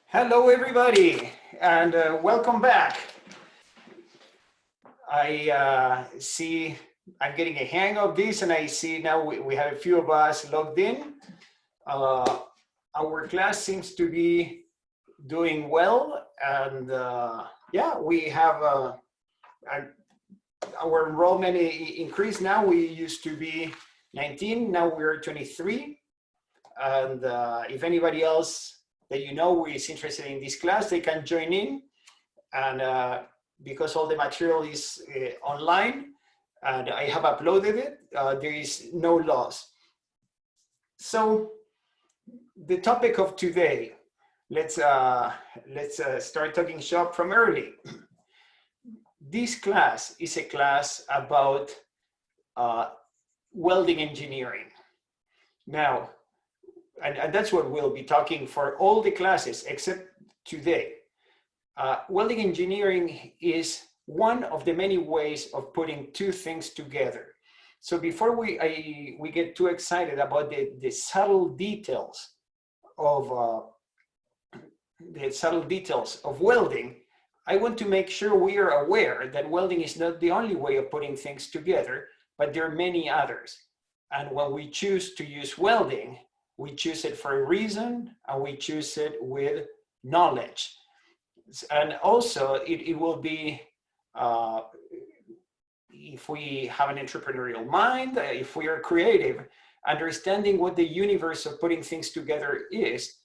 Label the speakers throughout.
Speaker 1: Hello, everybody, and welcome back. I see I'm getting a hang of this, and I see now we have a few of us logged in. Uh, our class seems to be doing well, and yeah, we have our enrollment increased now. We used to be 19, now we're 23. And if anybody else that you know is interested in this class, they can join in. And because all the material is online and I have uploaded it, there is no loss. So the topic of today, let's start talking shop from early. This class is a class about welding engineering. Now, and that's what we'll be talking for all the classes except today. Welding engineering is one of the many ways of putting two things together. So before we get too excited about the subtle details of welding, I want to make sure we are aware that welding is not the only way of putting things together, but there are many others. And when we choose to use welding, we choose it for a reason, and we choose it with knowledge. And also, it will be, if we have an entrepreneurial mind, if we are creative, understanding what the universe of putting things together is,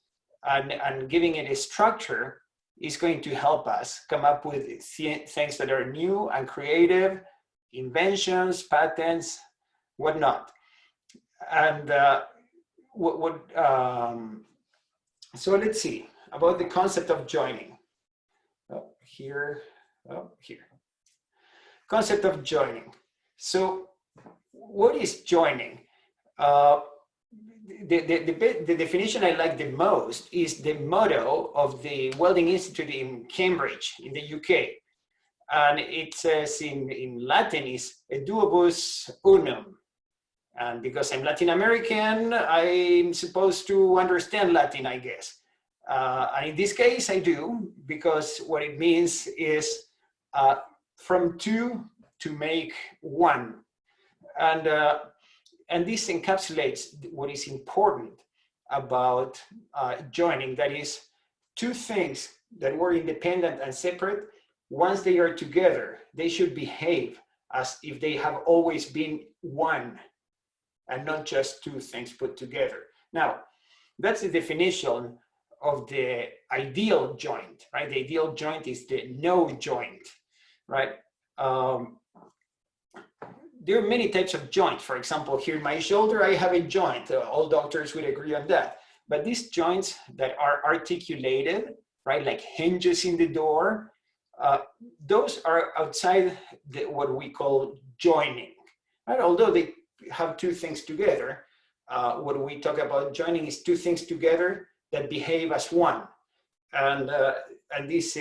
Speaker 1: and giving it a structure is going to help us come up with things that are new and creative, inventions, patents, whatnot. And so let's see about the concept of joining. Here. Concept of joining. So what is joining? The definition I like the most is the motto of the Welding Institute in Cambridge in the UK. And it says in Latin is eduobus unum. And because I'm Latin American, I'm supposed to understand Latin, I guess. And in this case, I do, because what it means is from two to make one. And this encapsulates what is important about joining. That is, two things that were independent and separate, once they are together, they should behave as if they have always been one, and not just two things put together. Now, that's the definition of the ideal joint, right? The ideal joint is the no joint, right? There are many types of joints. For example, here in my shoulder, I have a joint. All doctors would agree on that. But these joints that are articulated, right, like hinges in the door, those are outside what we call joining, right? Although they have two things together, what we talk about joining is two things together that behave as one. And this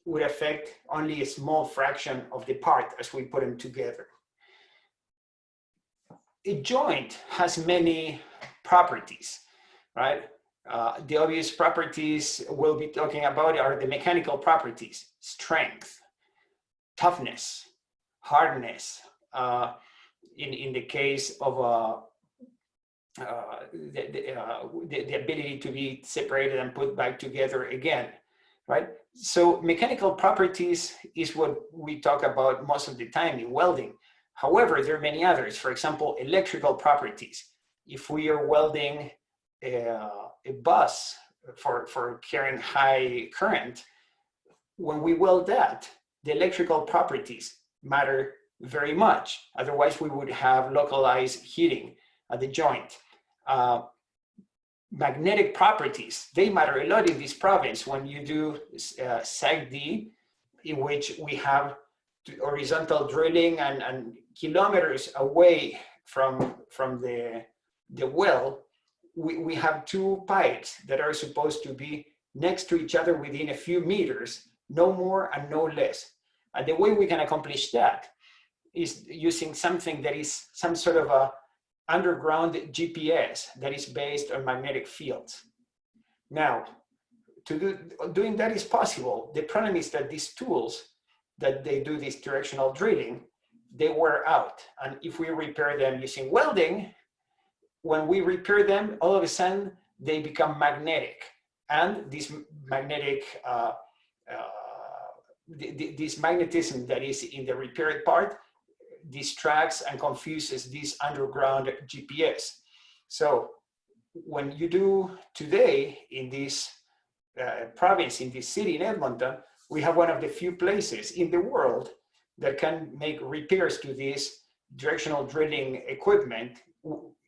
Speaker 1: would affect only a small fraction of the part as we put them together. A joint has many properties, right? The obvious properties we'll be talking about are the mechanical properties: strength, toughness, hardness. In the case of the ability to be separated and put back together again, right? So mechanical properties is what we talk about most of the time in welding. However, there are many others. For example, electrical properties. If we are welding a bus for carrying high current, when we weld that, the electrical properties matter very much. Otherwise, we would have localized heating at the joint. Magnetic properties, they matter a lot in this province when you do SAG-D, in which we have horizontal drilling and kilometers away from the well, we have two pipes that are supposed to be next to each other within a few meters, no more and no less. And the way we can accomplish that is using something that is some sort of a underground GPS that is based on magnetic fields. Now, doing that is possible. The problem is that these tools that they do this directional drilling, they wear out. And if we repair them using welding, when we repair them, all of a sudden they become magnetic. And this magnetic, this magnetism that is in the repaired part distracts and confuses this underground GPS. So when you do today in this province, in this city in Edmonton, we have one of the few places in the world that can make repairs to this directional drilling equipment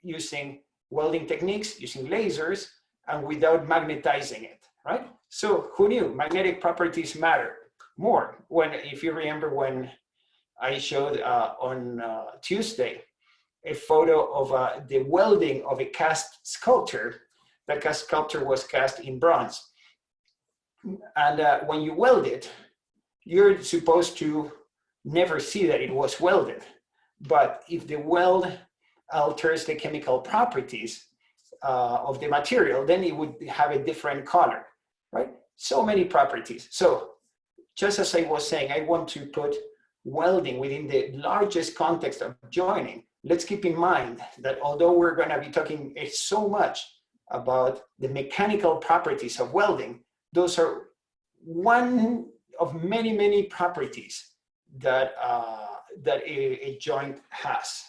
Speaker 1: using welding techniques, using lasers, and without magnetizing it, right? So who knew magnetic properties matter more? If you remember when I showed on Tuesday a photo of the welding of a cast sculpture. That cast sculpture was cast in bronze. And when you weld it, you're supposed to never see that it was welded. But if the weld alters the chemical properties of the material, then it would have a different color, right? So many properties. So just as I was saying, I want to put welding within the largest context of joining. Let's keep in mind that although we're going to be talking so much about the mechanical properties of welding, those are one of many, many properties that, that a joint has.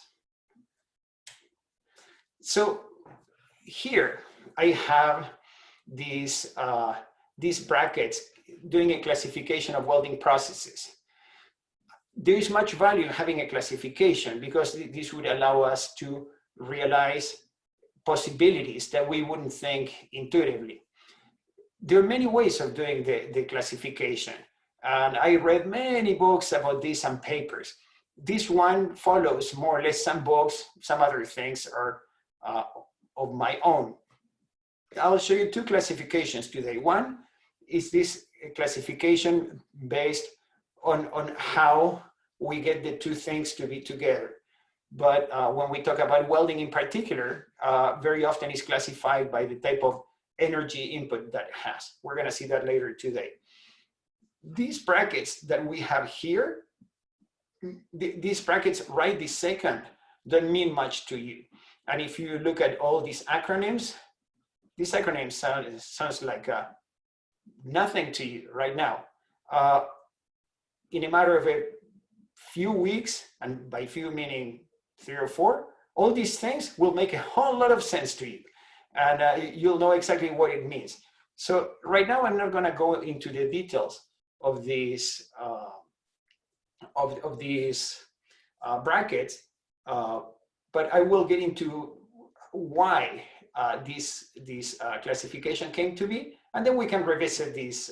Speaker 1: So here I have these brackets doing a classification of welding processes. There is much value in having a classification because this would allow us to realize possibilities that we wouldn't think intuitively. There are many ways of doing the classification, and I read many books about this and papers. This one follows more or less some books, some other things are of my own. I'll show you two classifications today. One is this classification based on how we get the two things to be together. But when we talk about welding in particular, very often it's classified by the type of energy input that it has. We're going to see that later today. These brackets that we have here, these brackets right this second don't mean much to you. And if you look at all these acronyms sounds like nothing to you right now. In a matter of a few weeks, and by few meaning 3 or 4, all these things will make a whole lot of sense to you. And you'll know exactly what it means. So right now, I'm not going to go into the details of these brackets, but I will get into why this classification came to be, and then we can revisit this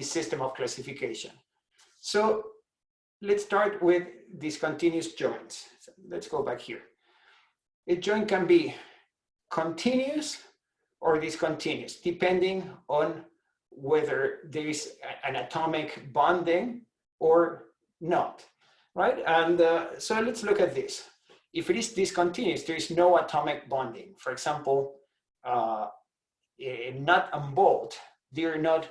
Speaker 1: system of classification. So let's start with discontinuous joints. So let's go back here. A joint can be continuous or discontinuous, depending on whether there is an atomic bonding or not, right? And so let's look at this. If it is discontinuous, there is no atomic bonding. For example, a nut and bolt, they are not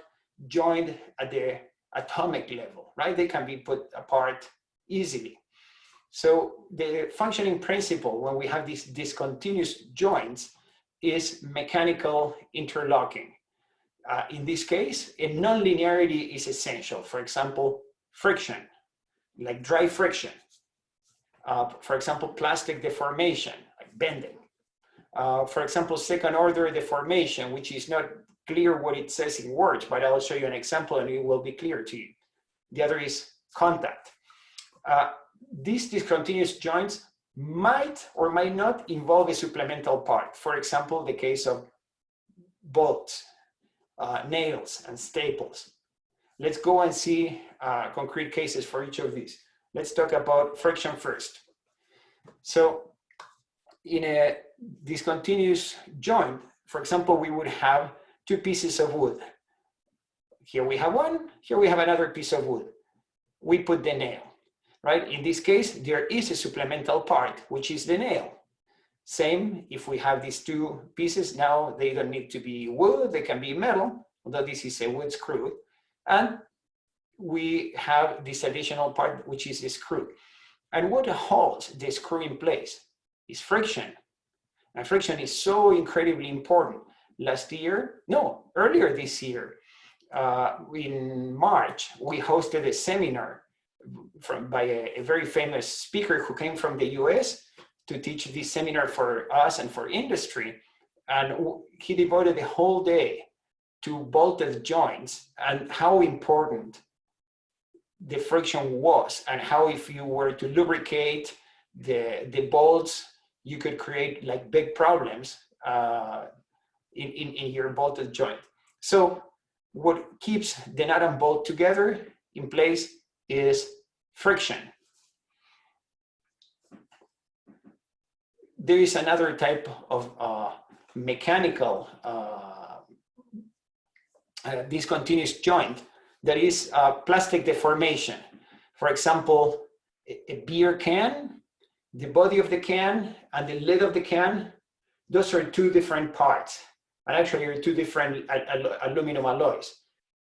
Speaker 1: joined at the atomic level, right? They can be put apart easily. So the functioning principle when we have these discontinuous joints is mechanical interlocking. In this case, a nonlinearity is essential. For example, friction, like dry friction. For example, plastic deformation, like bending. For example, second order deformation, which is not clear what it says in words, but I'll show you an example and it will be clear to you. The other is contact. These discontinuous joints might or might not involve a supplemental part. For example, the case of bolts, nails, and staples. Let's go and see concrete cases for each of these. Let's talk about friction first. So in a discontinuous joint, for example, we would have two pieces of wood. Here we have one, here we have another piece of wood. We put the nail, right? In this case, there is a supplemental part, which is the nail. Same, if we have these two pieces, now they don't need to be wood, they can be metal, although this is a wood screw. And we have this additional part, which is a screw. And what holds the screw in place is friction. And friction is so incredibly important. Earlier this year, in March, we hosted a seminar by a very famous speaker who came from the US to teach this seminar for us and for industry. And he devoted the whole day to bolted joints and how important the friction was, and how if you were to lubricate the bolts, you could create like big problems in your bolted joint. So what keeps the nut and bolt together in place is friction. There is another type of mechanical discontinuous joint that is plastic deformation. For example, a beer can, the body of the can and the lid of the can, those are two different parts. And actually are two different aluminum alloys.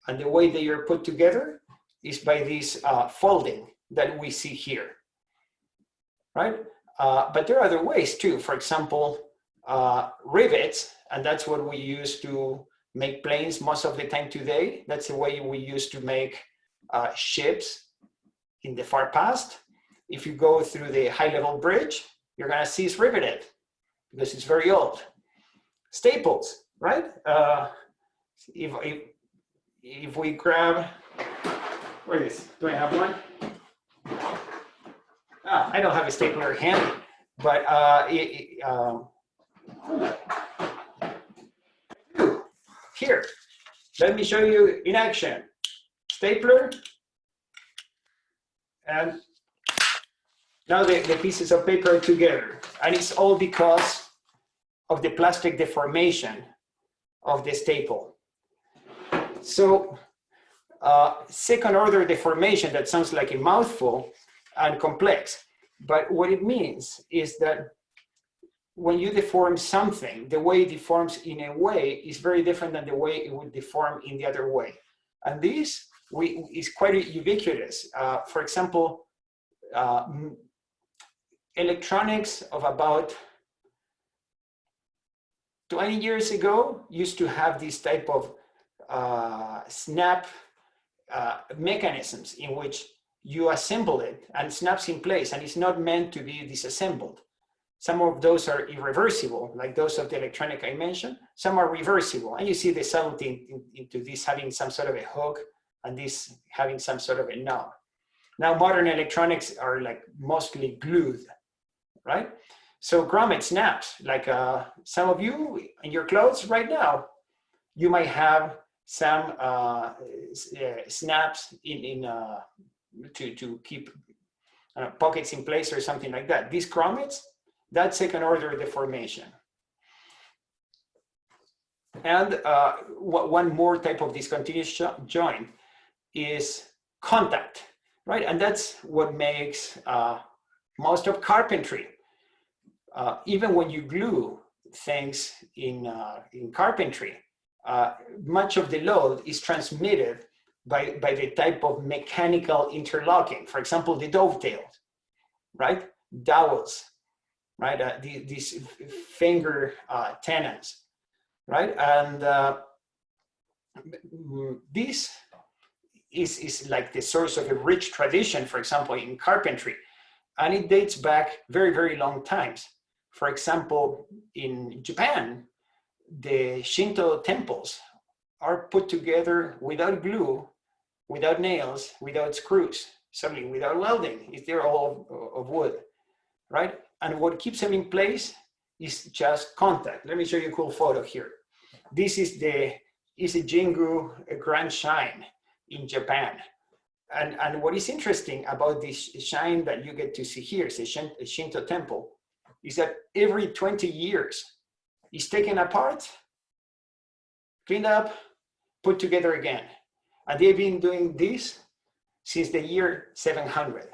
Speaker 1: And the way they are put together is by this folding that we see here, right? But there are other ways too. For example, rivets, and that's what we use to make planes most of the time today. That's the way we used to make ships in the far past. If you go through the high-level bridge, you're gonna see it's riveted because it's very old. Staples, right? If we grab, where is, do I have one? I don't have a stapler handy, but here, let me show you in action. Stapler, and now the pieces of paper are together. And it's all because of the plastic deformation of the staple. So second order deformation, that sounds like a mouthful and complex, but what it means is that when you deform something, the way it deforms in a way is very different than the way it would deform in the other way. And this is quite ubiquitous. For example, electronics of about 20 years ago used to have this type of snap mechanisms in which you assemble it and snaps in place, and it's not meant to be disassembled. Some of those are irreversible, like those of the electronic I mentioned. Some are reversible, and you see the subtlety into this having some sort of a hook and this having some sort of a knob. Now modern electronics are like mostly glued, right? So grommet snaps, like some of you in your clothes right now, you might have some snaps to keep pockets in place or something like that. These grommets, that's second order deformation. And one more type of discontinuous joint is contact, right? And that's what makes most of carpentry. Even when you glue things in carpentry, much of the load is transmitted by the type of mechanical interlocking. For example, the dovetails, right? Dowels, right? These finger tenons, right? And this is like the source of a rich tradition, for example, in carpentry. And it dates back very, very long times. For example, in Japan, the Shinto temples are put together without glue, without nails, without screws, certainly without welding. They're all of wood, right? And what keeps them in place is just contact. Let me show you a cool photo here. This is the Isijingu Grand Shrine in Japan. And what is interesting about this shrine that you get to see here, it's a Shinto temple, is that every 20 years, it's taken apart, cleaned up, put together again. And they've been doing this since the year 700.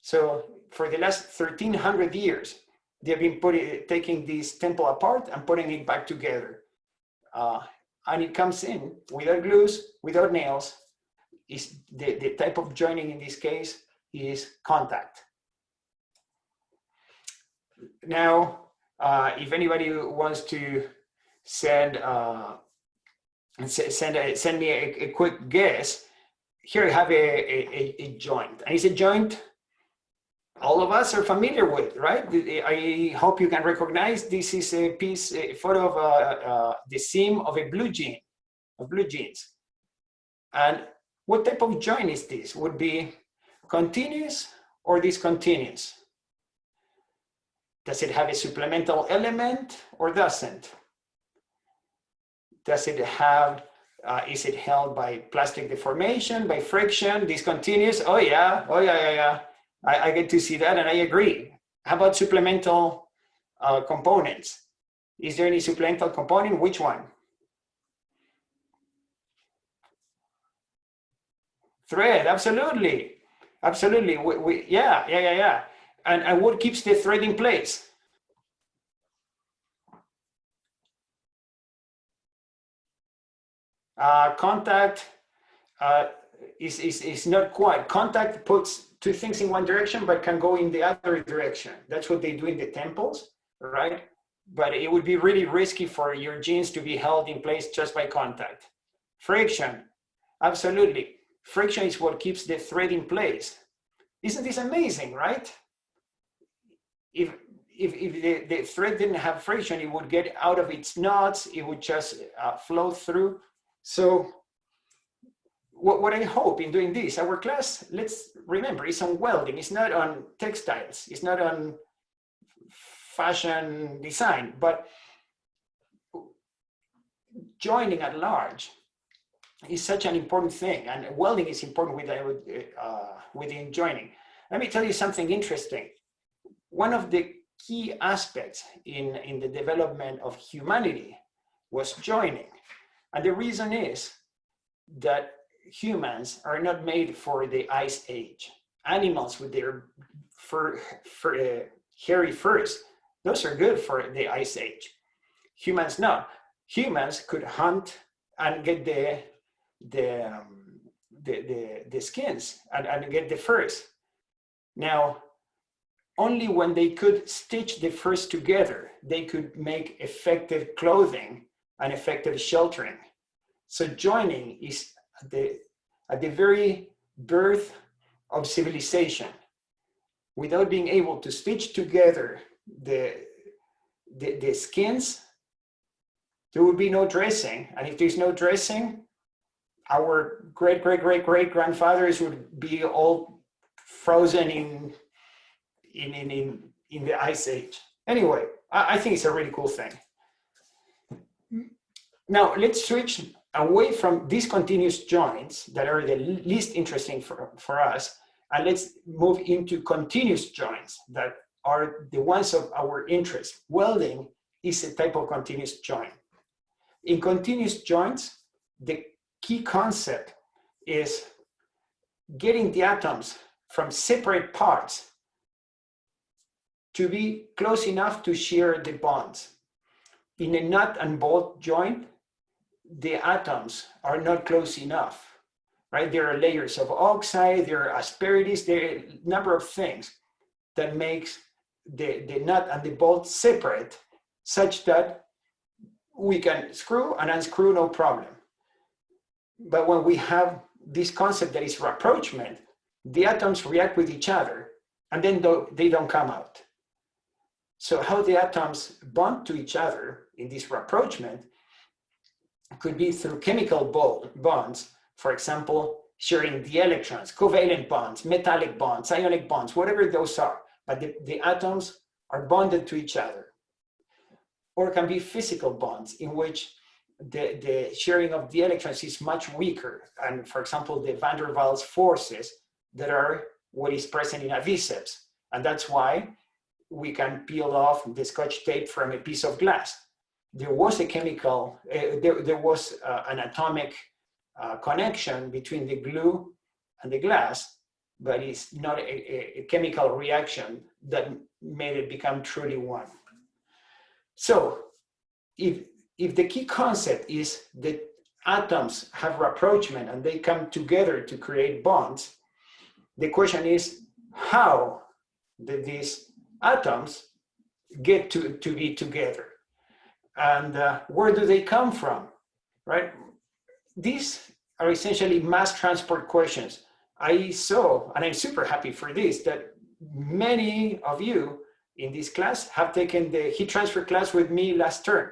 Speaker 1: So for the last 1300 years, they've been taking this temple apart and putting it back together. And it comes in without glues, without nails. Is the type of joining in this case is contact. Now, if anybody wants to send me a quick guess, here I have a joint. And it's a joint all of us are familiar with, right? I hope you can recognize this is a photo of the seam of a blue jean, of blue jeans. And what type of joint is this? Would be continuous or discontinuous? Does it have a supplemental element or doesn't? Does it have, is it held by plastic deformation, by friction, discontinuous? Oh yeah. I get to see that and I agree. How about supplemental components? Is there any supplemental component? Which one? Thread, absolutely. Absolutely, yeah. And what keeps the thread in place? Contact is not quite. Contact puts two things in one direction, but can go in the other direction. That's what they do in the temples, right? But it would be really risky for your jeans to be held in place just by contact. Friction, absolutely. Friction is what keeps the thread in place. Isn't this amazing, right? If the thread didn't have friction, it would get out of its knots, it would just flow through. So what I hope in doing this, our class, let's remember, it's on welding, it's not on textiles, it's not on fashion design, but joining at large is such an important thing, and welding is important within joining. Let me tell you something interesting. One of the key aspects in the development of humanity was joining. And the reason is that humans are not made for the ice age. Animals with their hairy furs, those are good for the ice age. Humans not. Humans could hunt and get the skins and get the furs. Now, only when they could stitch the furs together, they could make effective clothing and effective sheltering. So joining is at the very birth of civilization. Without being able to stitch together the skins, there would be no dressing. And if there's no dressing, our great-great-great-great-grandfathers would be all frozen in the ice age. Anyway, I think it's a really cool thing. Now let's switch away from discontinuous joints that are the least interesting for us, and let's move into continuous joints that are the ones of our interest. Welding is a type of continuous joint. In continuous joints, the key concept is getting the atoms from separate parts to be close enough to share the bonds. In a nut and bolt joint, the atoms are not close enough, right? There are layers of oxide, there are asperities, there are a number of things that makes the nut and the bolt separate such that we can screw and unscrew no problem. But when we have this concept that is rapprochement, the atoms react with each other and then they don't come out. So how the atoms bond to each other in this rapprochement could be through chemical bonds, for example, sharing the electrons, covalent bonds, metallic bonds, ionic bonds, whatever those are, but the atoms are bonded to each other. Or it can be physical bonds in which the sharing of the electrons is much weaker. And for example, the van der Waals forces that are what is present in a biceps. And that's why we can peel off the Scotch tape from a piece of glass. There was a chemical, there was an atomic connection between the glue and the glass but it's not a chemical reaction that made it become truly one. So if the key concept is that atoms have rapprochement and they come together to create bonds, the question is, how did these atoms get to be together? And where do they come from, right? These are essentially mass transport questions. I saw, and I'm super happy for this, that many of you in this class have taken the heat transfer class with me last term.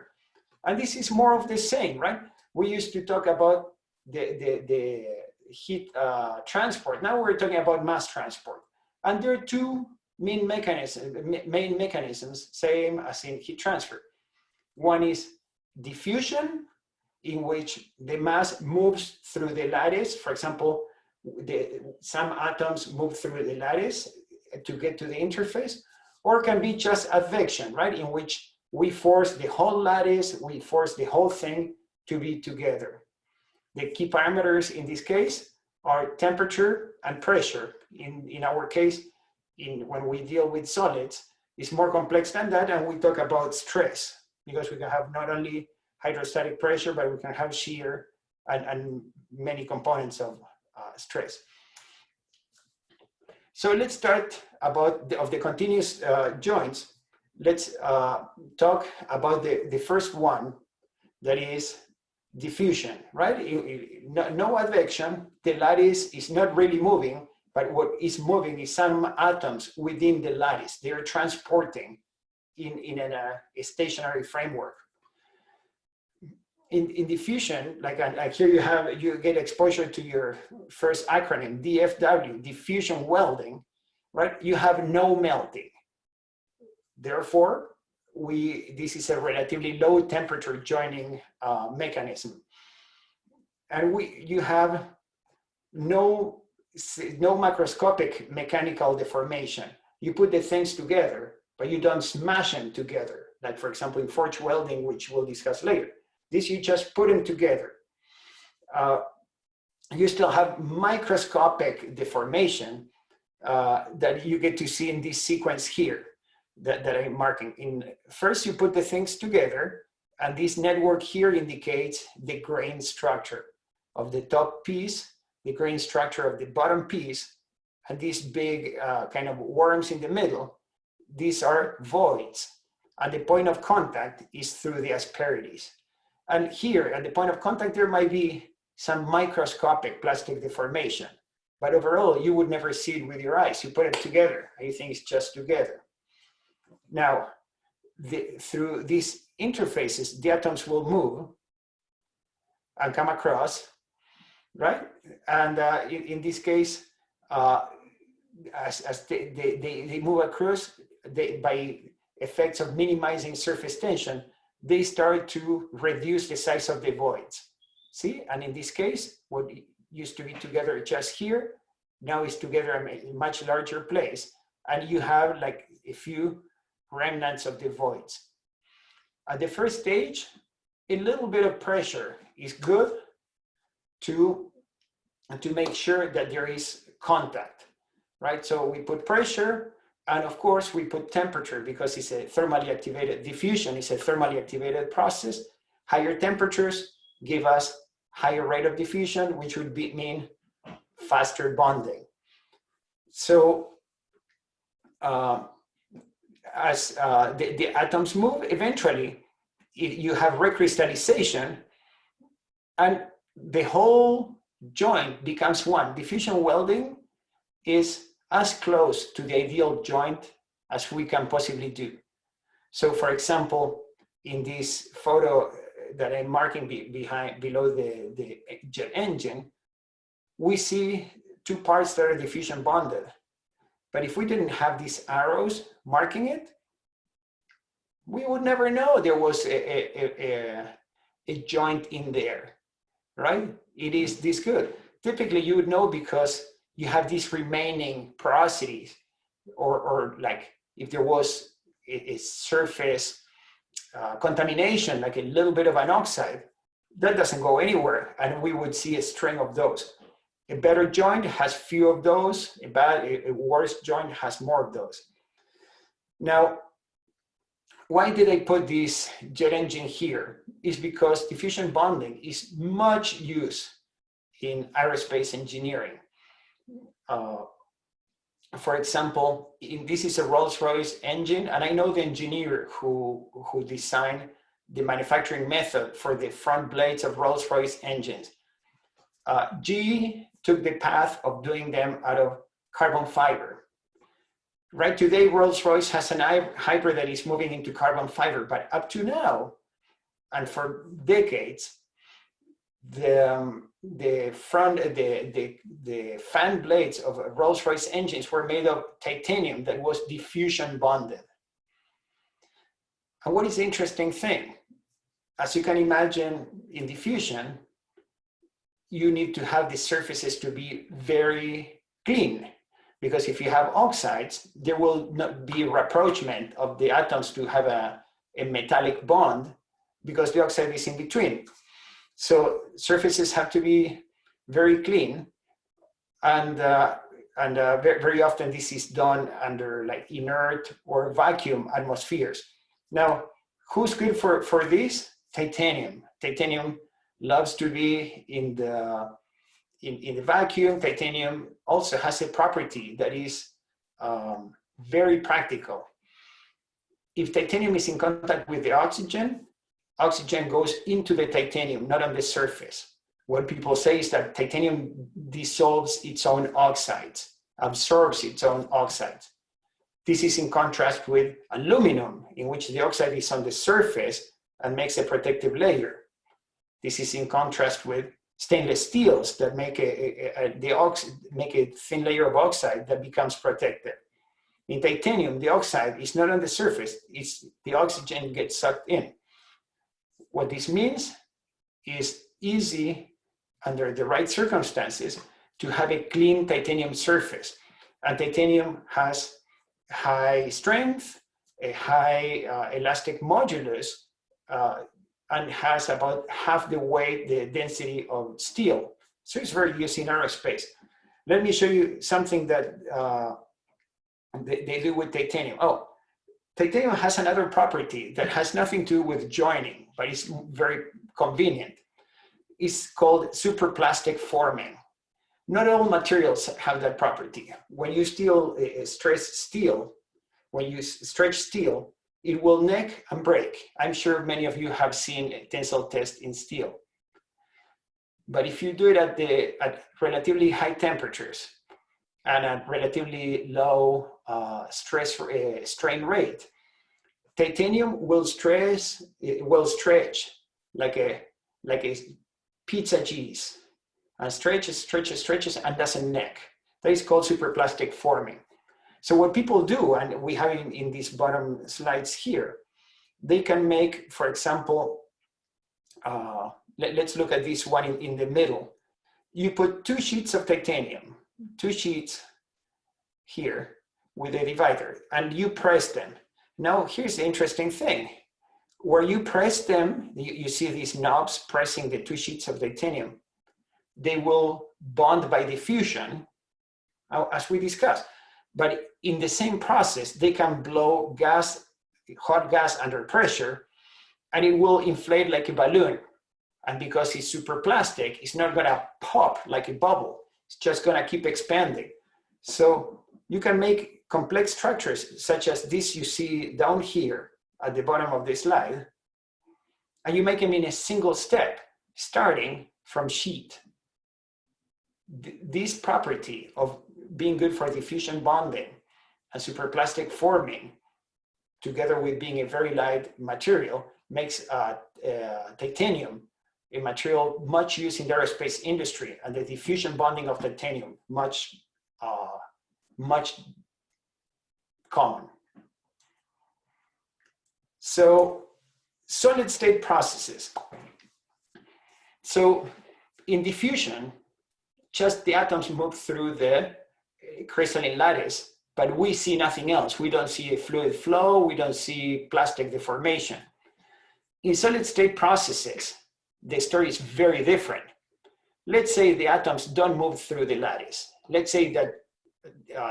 Speaker 1: And this is more of the same, right? We used to talk about the heat transport. Now we're talking about mass transport. And there are two main mechanisms, same as in heat transfer. One is diffusion, in which the mass moves through the lattice. For example, some atoms move through the lattice to get to the interface, or it can be just advection, right? In which we force the whole lattice, we force the whole thing to be together. The key parameters in this case are temperature and pressure. In our case, when we deal with solids, it's more complex than that, and we talk about stress, because we can have not only hydrostatic pressure, but we can have shear and many components of stress. So let's start about the continuous joints. Let's talk about the first one, that is diffusion, right? No advection, the lattice is not really moving, but what is moving is some atoms within the lattice. They are transporting in a stationary framework. In diffusion, like here you get exposure to your first acronym, DFW, diffusion welding, right? You have no melting. Therefore, this is a relatively low temperature joining mechanism. And you have no macroscopic mechanical deformation. You put the things together, but you don't smash them together. Like for example, in forge welding, which we'll discuss later. This, you just put them together. You still have microscopic deformation that you get to see in this sequence here that I'm marking. First, you put the things together, and this network here indicates the grain structure of the top piece, the grain structure of the bottom piece, and these big kind of worms in the middle. These are voids, and the point of contact is through the asperities. And here, at the point of contact, there might be some microscopic plastic deformation, but overall, you would never see it with your eyes. You put it together, and you think it's just together. Now, through these interfaces, the atoms will move and come across, right? And in this case, as they move across, by effects of minimizing surface tension, they start to reduce the size of the voids. See, and in this case, what used to be together just here, now is together in a much larger place, and you have like a few remnants of the voids. At the first stage, a little bit of pressure is good to make sure that there is contact, right? So we put pressure, and of course we put temperature, because it's a thermally activated, diffusion is a thermally activated process. Higher temperatures give us higher rate of diffusion, which would mean faster bonding. So as the atoms move, eventually you have recrystallization, and the whole joint becomes one. Diffusion welding is as close to the ideal joint as we can possibly do. So for example, in this photo that I'm marking below the jet engine, we see two parts that are diffusion bonded. But if we didn't have these arrows marking it, we would never know there was a joint in there, right? It is this good. Typically you would know because you have these remaining porosities, or like if there was a surface contamination, like a little bit of an oxide, that doesn't go anywhere, and we would see a string of those. A better joint has few of those. A worse joint has more of those. Now, why did I put this jet engine here? Is because diffusion bonding is much used in aerospace engineering. For example, this is a Rolls-Royce engine, and I know the engineer who designed the manufacturing method for the front blades of Rolls-Royce engines. GE took the path of doing them out of carbon fiber. Right today, Rolls-Royce has an hybrid that is moving into carbon fiber, but up to now, and for decades, the fan blades of Rolls-Royce engines were made of titanium that was diffusion bonded. And what is the interesting thing? As you can imagine, in diffusion, you need to have the surfaces to be very clean, because if you have oxides, there will not be rapprochement of the atoms to have a metallic bond, because the oxide is in between. So surfaces have to be very clean, and very often this is done under like inert or vacuum atmospheres. Now, who's good for this? Titanium. Titanium loves to be in the vacuum. Titanium also has a property that is very practical. If titanium is in contact with the oxygen, oxygen goes into the titanium, not on the surface. What people say is that titanium dissolves its own oxides, absorbs its own oxides. This is in contrast with aluminum, in which the oxide is on the surface and makes a protective layer. This is in contrast with stainless steels that make a thin layer of oxide that becomes protected. In titanium, the oxide is not on the surface, the oxygen gets sucked in. What this means is easy, under the right circumstances, to have a clean titanium surface. And titanium has high strength, a high elastic modulus, and has about half the weight, the density of steel. So it's very used in aerospace. Let me show you something that they do with titanium. Oh, titanium has another property that has nothing to do with joining, but it's very convenient. It's called superplastic forming. Not all materials have that property. When you stretch steel, it will neck and break. I'm sure many of you have seen a tensile test in steel. But if you do it at relatively high temperatures and at relatively low strain rate, titanium will stretch like a pizza cheese, and stretches, and doesn't neck. That is called superplastic forming. So what people do, and we have in these bottom slides here, they can make, for example, let's look at this one in the middle. You put 2 sheets of titanium, 2 sheets here with a divider, and you press them. Now, here's the interesting thing. Where you press them, you see these knobs pressing the 2 sheets of titanium. They will bond by diffusion, as we discussed. But in the same process, they can blow gas, hot gas under pressure, and it will inflate like a balloon. And because it's superplastic, it's not gonna pop like a bubble. It's just gonna keep expanding. So you can make complex structures such as this you see down here at the bottom of the slide, and you make them in a single step, starting from sheet. This property of being good for diffusion bonding and superplastic forming, together with being a very light material, makes titanium a material much used in the aerospace industry, and the diffusion bonding of titanium much common. So solid state processes. So in diffusion, just the atoms move through the crystalline lattice, but we see nothing else. We don't see a fluid flow. We don't see plastic deformation. In solid state processes, the story is very different. let's say the atoms don't move through the lattice. Let's say that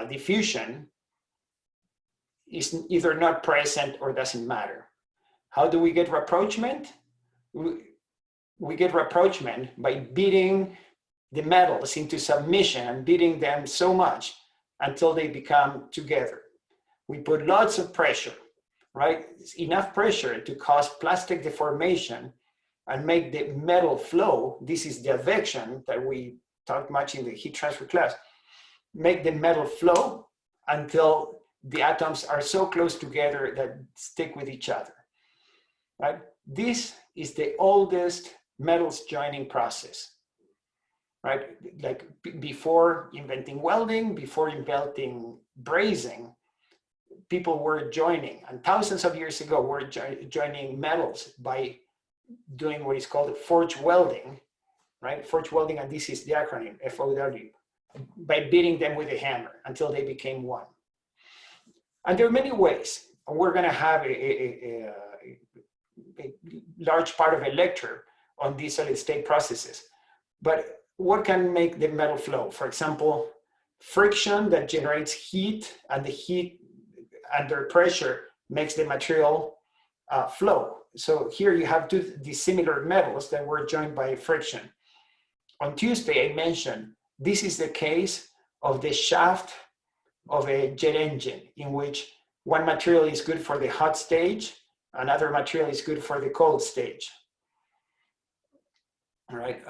Speaker 1: diffusion is either not present or doesn't matter. How do we get rapprochement? We get rapprochement by beating the metals into submission and beating them so much until they become together. We put lots of pressure, right? It's enough pressure to cause plastic deformation and make the metal flow. This is the advection that we talked much in the heat transfer class. Make the metal flow until the atoms are so close together that stick with each other, right? This is the oldest metals joining process, right? Like before inventing welding, before inventing brazing, people were joining, and thousands of years ago were joining metals by doing what is called forge welding, right? Forge welding, and this is the acronym, FOW, by beating them with a hammer until they became one. And there are many ways. We're going to have a large part of a lecture on these solid state processes. But what can make the metal flow? For example, friction that generates heat, and the heat under pressure makes the material flow. So here you have two dissimilar metals that were joined by friction. On Tuesday, I mentioned this is the case of the shaft of a jet engine, in which one material is good for the hot stage, another material is good for the cold stage. All right.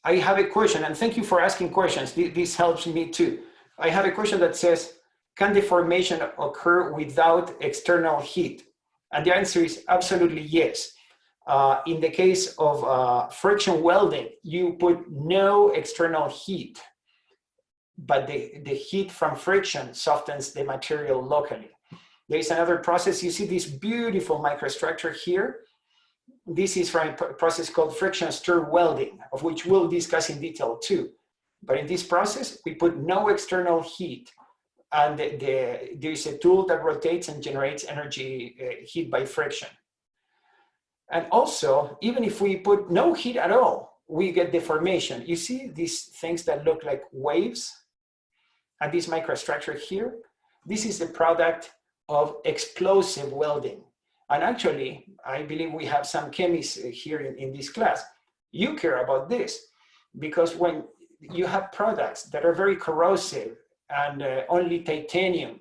Speaker 1: I have a question, and thank you for asking questions. This helps me too. I have a question that says, can deformation occur without external heat? And the answer is absolutely yes. In the case of friction welding, you put no external heat, but the heat from friction softens the material locally. There is another process. You see this beautiful microstructure here. This is from a process called friction stir welding, of which we'll discuss in detail too. But in this process, we put no external heat, and there is a tool that rotates and generates energy, heat by friction. And also, even if we put no heat at all, we get deformation. You see these things that look like waves? And this microstructure here, this is the product of explosive welding. And actually, I believe we have some chemists here in this class. You care about this, because when you have products that are very corrosive and only titanium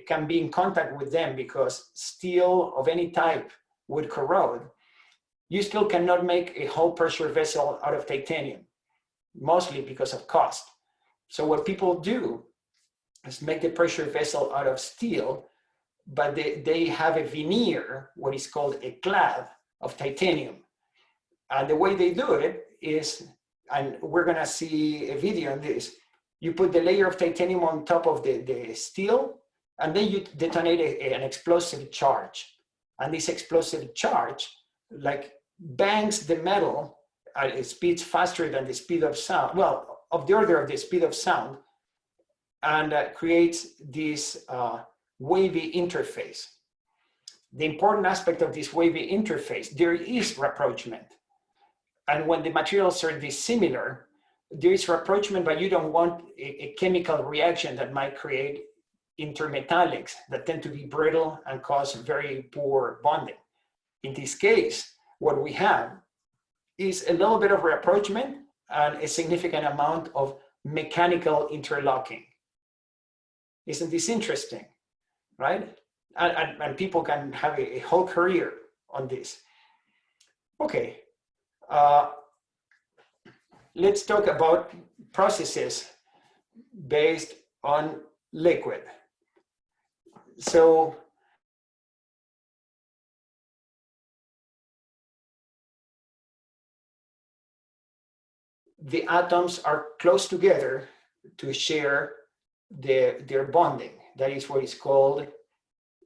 Speaker 1: can be in contact with them, because steel of any type would corrode, you still cannot make a whole pressure vessel out of titanium, mostly because of cost. So what people do is make the pressure vessel out of steel, but they have a veneer, what is called a clad of titanium. And the way they do it is, and we're gonna see a video on this, you put the layer of titanium on top of the steel, and then you detonate an explosive charge. And this explosive charge like bangs the metal at speeds faster than the speed of sound, well, of the order of the speed of sound, and creates this wavy interface. The important aspect of this wavy interface, there is rapprochement. And when the materials are dissimilar, there is rapprochement, but you don't want a chemical reaction that might create intermetallics that tend to be brittle and cause very poor bonding. In this case, what we have is a little bit of rapprochement and a significant amount of mechanical interlocking. Isn't this interesting, right? And people can have a whole career on this. Okay, let's talk about processes based on liquid. So the atoms are close together to share their bonding. That is what is called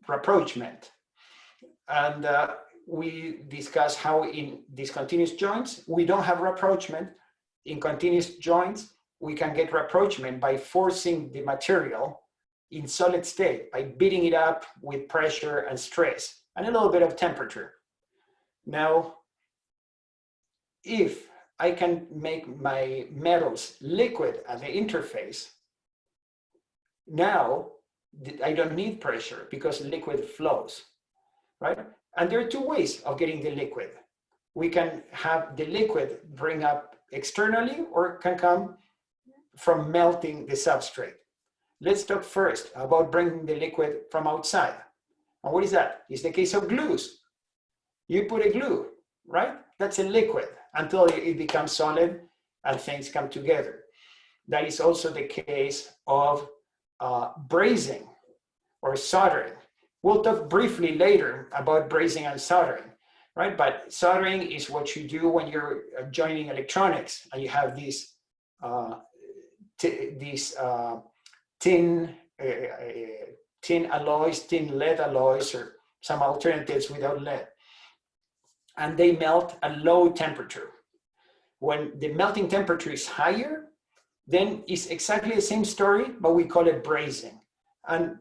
Speaker 1: rapprochement. And we discuss how in discontinuous joints, we don't have rapprochement. In continuous joints, we can get rapprochement by forcing the material in solid state, by beating it up with pressure and stress, and a little bit of temperature. Now, if I can make my metals liquid at the interface, now I don't need pressure because liquid flows, right? And there are two ways of getting the liquid. We can have the liquid bring up externally, or it can come from melting the substrate. Let's talk first about bringing the liquid from outside. And what is that? It's the case of glues. You put a glue, right? That's a liquid until it becomes solid and things come together. That is also the case of brazing or soldering. We'll talk briefly later about brazing and soldering, right? But soldering is what you do when you're joining electronics and you have these tin alloys, tin lead alloys, or some alternatives without lead. And they melt at low temperature. When the melting temperature is higher, then it's exactly the same story, but we call it brazing. And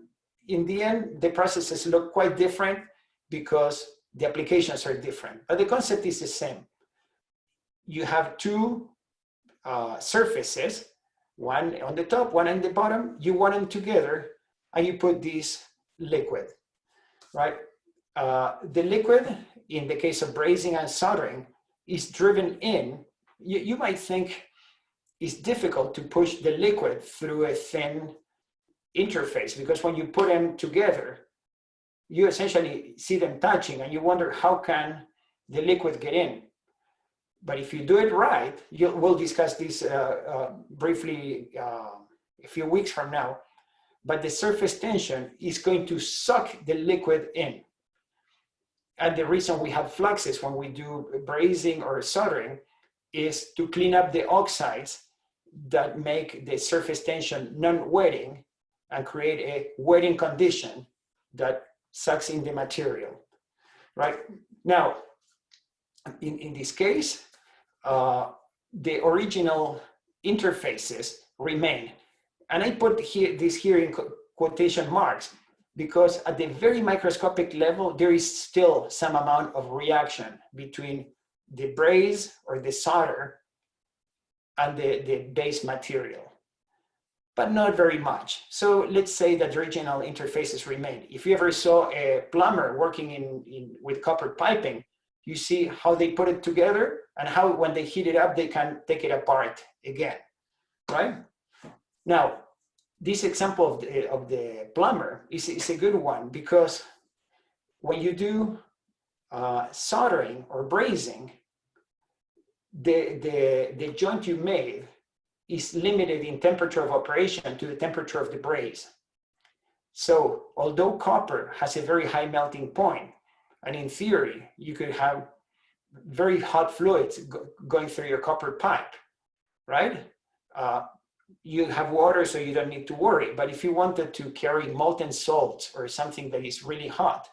Speaker 1: in the end, the processes look quite different because the applications are different, but the concept is the same. You have two surfaces, one on the top, one on the bottom. You want them together, and you put this liquid, right? The liquid, in the case of brazing and soldering, is driven in. You might think it's difficult to push the liquid through a thin interface, because when you put them together, you essentially see them touching and you wonder, how can the liquid get in? But if you do it right, we'll discuss this briefly a few weeks from now, but the surface tension is going to suck the liquid in. And the reason we have fluxes when we do brazing or soldering is to clean up the oxides that make the surface tension non-wetting and create a wetting condition that sucks in the material, right? Now, in this case, the original interfaces remain. And I put this here in quotation marks, because at the very microscopic level, there is still some amount of reaction between the braze or the solder and the base material, but not very much. So let's say that the original interfaces remain. If you ever saw a plumber working with copper piping, you see how they put it together and how when they heat it up, they can take it apart again, right? Now, this example of the plumber is a good one, because when you do soldering or brazing, the joint you made is limited in temperature of operation to the temperature of the braze. So although copper has a very high melting point, and in theory, you could have very hot fluids going through your copper pipe, right? You have water, so you don't need to worry. But if you wanted to carry molten salt or something that is really hot,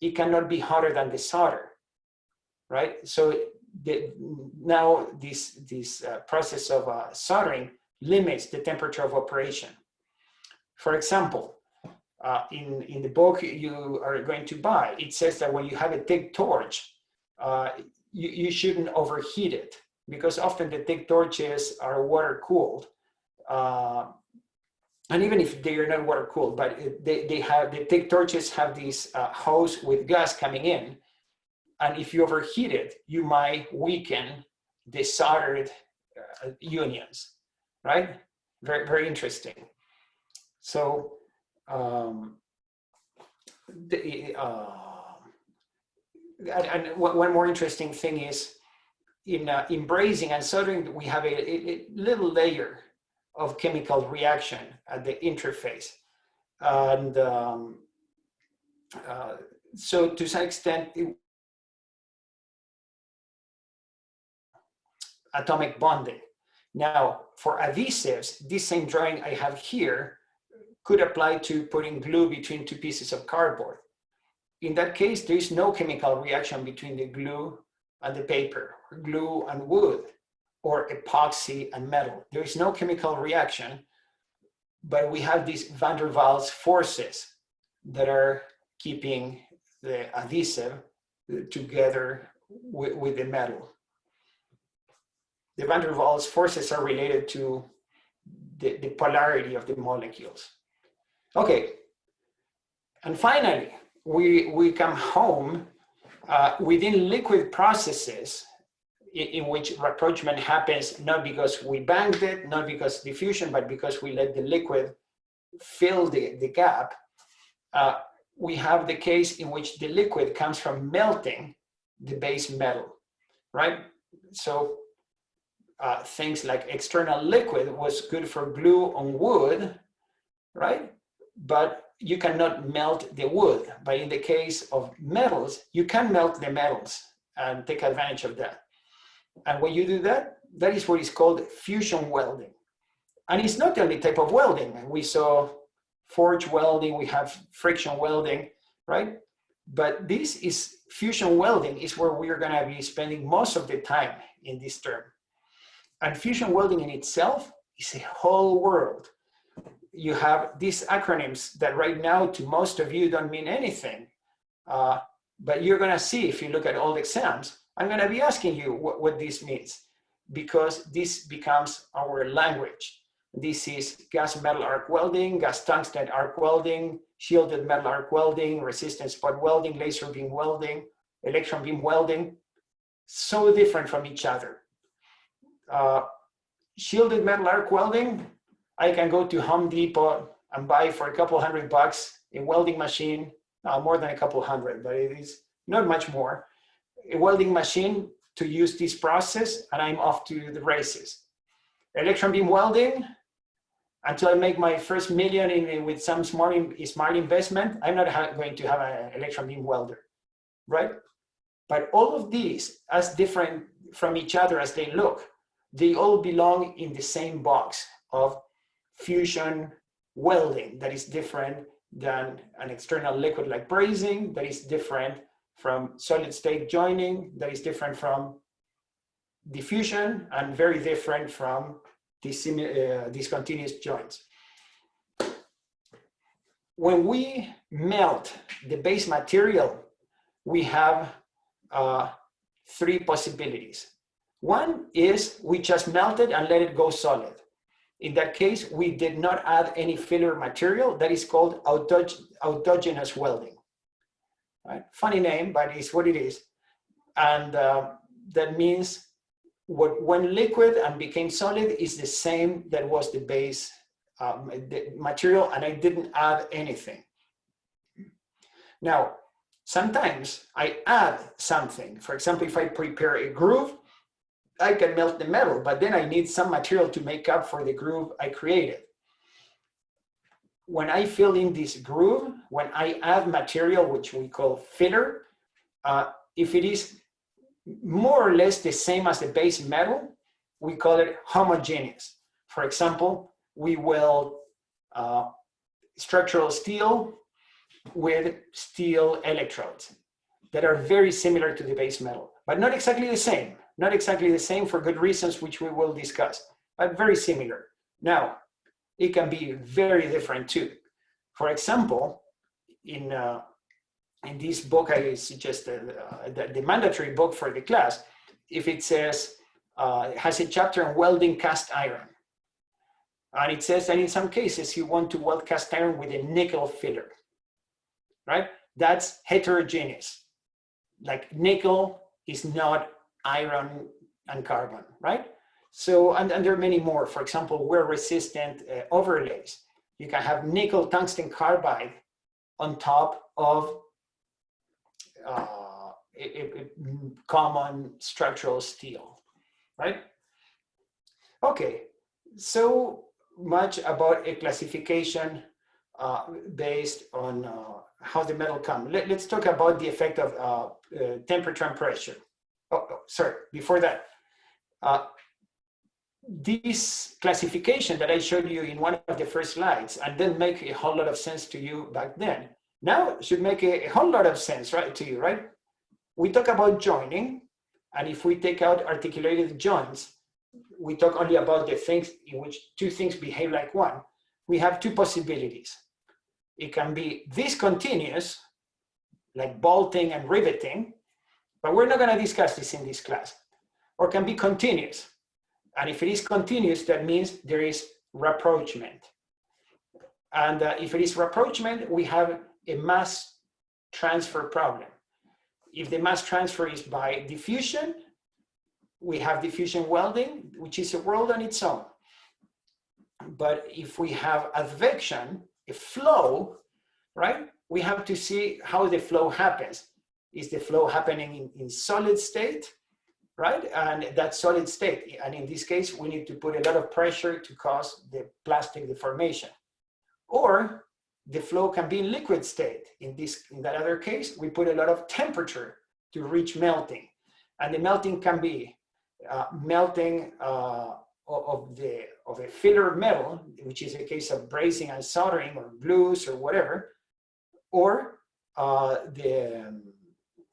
Speaker 1: it cannot be hotter than the solder, right? So now this process of soldering limits the temperature of operation. For example, in the book you are going to buy, it says that when you have a TIG torch, you shouldn't overheat it, because often the TIG torches are water cooled. And even if they are not water cooled, but the TIG torches have these hose with gas coming in. And if you overheat it, you might weaken the soldered unions, right? Very, very interesting. So, and one more interesting thing is in brazing and soldering, we have a little layer of chemical reaction at the interface. And so to some extent, atomic bonding. Now, for adhesives, this same drawing I have here could apply to putting glue between two pieces of cardboard. In that case, there is no chemical reaction between the glue and the paper, or glue and wood, or epoxy and metal. There is no chemical reaction, but we have these van der Waals forces that are keeping the adhesive together with the metal. the van der Waals forces are related to the polarity of the molecules. Okay, and finally, we come home within liquid processes in which rapprochement happens not because we banged it, not because diffusion, but because we let the liquid fill the gap. We have the case in which the liquid comes from melting the base metal, right? So things like external liquid was good for glue on wood, right? But you cannot melt the wood. But in the case of metals, you can melt the metals and take advantage of that. And when you do that, that is what is called fusion welding. And it's not the only type of welding. We saw forge welding, we have friction welding, right? But this is fusion welding is where we are going to be spending most of the time in this term. And fusion welding in itself is a whole world. You have these acronyms that right now to most of you don't mean anything. But you're going to see if you look at all the exams, I'm going to be asking you what this means, because this becomes our language. This is gas metal arc welding, gas tungsten arc welding, shielded metal arc welding, resistant spot welding, laser beam welding, electron beam welding. So different from each other. Shielded metal arc welding, I can go to Home Depot and buy for a couple $100 a welding machine, more than a couple hundred, but it is not much more. A welding machine to use this process, and I'm off to the races. Electron beam welding, until I make my first million with some smart investment, I'm not going to have an electron beam welder, right? But all of these, as different from each other as they look, they all belong in the same box of fusion welding that is different than an external liquid like brazing, that is different from solid state joining, that is different from diffusion, and very different from discontinuous joints. When we melt the base material, we have three possibilities. One is we just melt it and let it go solid. In that case, we did not add any filler material. That is called autogenous welding. Right? Funny name, but it's what it is. And that means what went liquid and became solid is the same that was the base the material, and I didn't add anything. Now, sometimes I add something. For example, if I prepare a groove, I can melt the metal, but then I need some material to make up for the groove I created. When I fill in this groove, when I add material, which we call filler, if it is more or less the same as the base metal, we call it homogeneous. For example, we weld structural steel with steel electrodes that are very similar to the base metal, but not exactly the same. Not exactly the same for good reasons, which we will discuss, but very similar. Now, it can be very different too. For example, in this book, I suggest the mandatory book for the class, if it says, it has a chapter on welding cast iron. And it says that in some cases, you want to weld cast iron with a nickel filler, right? That's heterogeneous. Like nickel is not iron and carbon, right? So, and there are many more. For example, wear-resistant overlays. You can have nickel tungsten carbide on top of a common structural steel, right? Okay, so much about a classification based on how the metal comes. Let's talk about the effect of temperature and pressure. Oh, sorry, before that. This classification that I showed you in one of the first slides and didn't make a whole lot of sense to you back then, now should make a whole lot of sense, right, to you, right? We talk about joining, and if we take out articulated joints, we talk only about the things in which two things behave like one. We have two possibilities. It can be discontinuous, like bolting and riveting, but we're not going to discuss this in this class. Or can be continuous, And if it is continuous, that means there is rapprochement. And if it is rapprochement, we have a mass transfer problem. If the mass transfer is by diffusion, we have diffusion welding, which is a world on its own. But if we have advection, a flow, right, we have to see how the flow happens. Is the flow happening in solid state, right? And that solid state, and in this case, we need to put a lot of pressure to cause the plastic deformation. Or the flow can be in liquid state. In that other case, we put a lot of temperature to reach melting. And the melting can be melting of a filler metal, which is a case of brazing and soldering or glues or whatever, or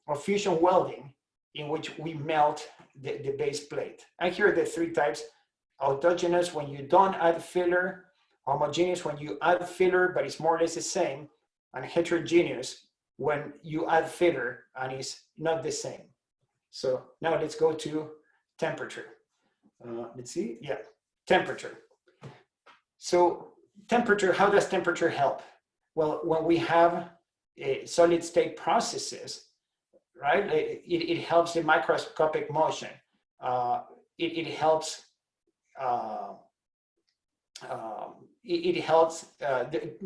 Speaker 1: or fusion welding, in which we melt the base plate. And here are the three types: autogenous, when you don't add filler; homogeneous, when you add filler but it's more or less the same; and heterogeneous, when you add filler and it's not the same. So now let's go to temperature. Let's see, yeah, temperature. So temperature, how does temperature help? Well, when we have solid state processes, right, it helps the microscopic motion. It helps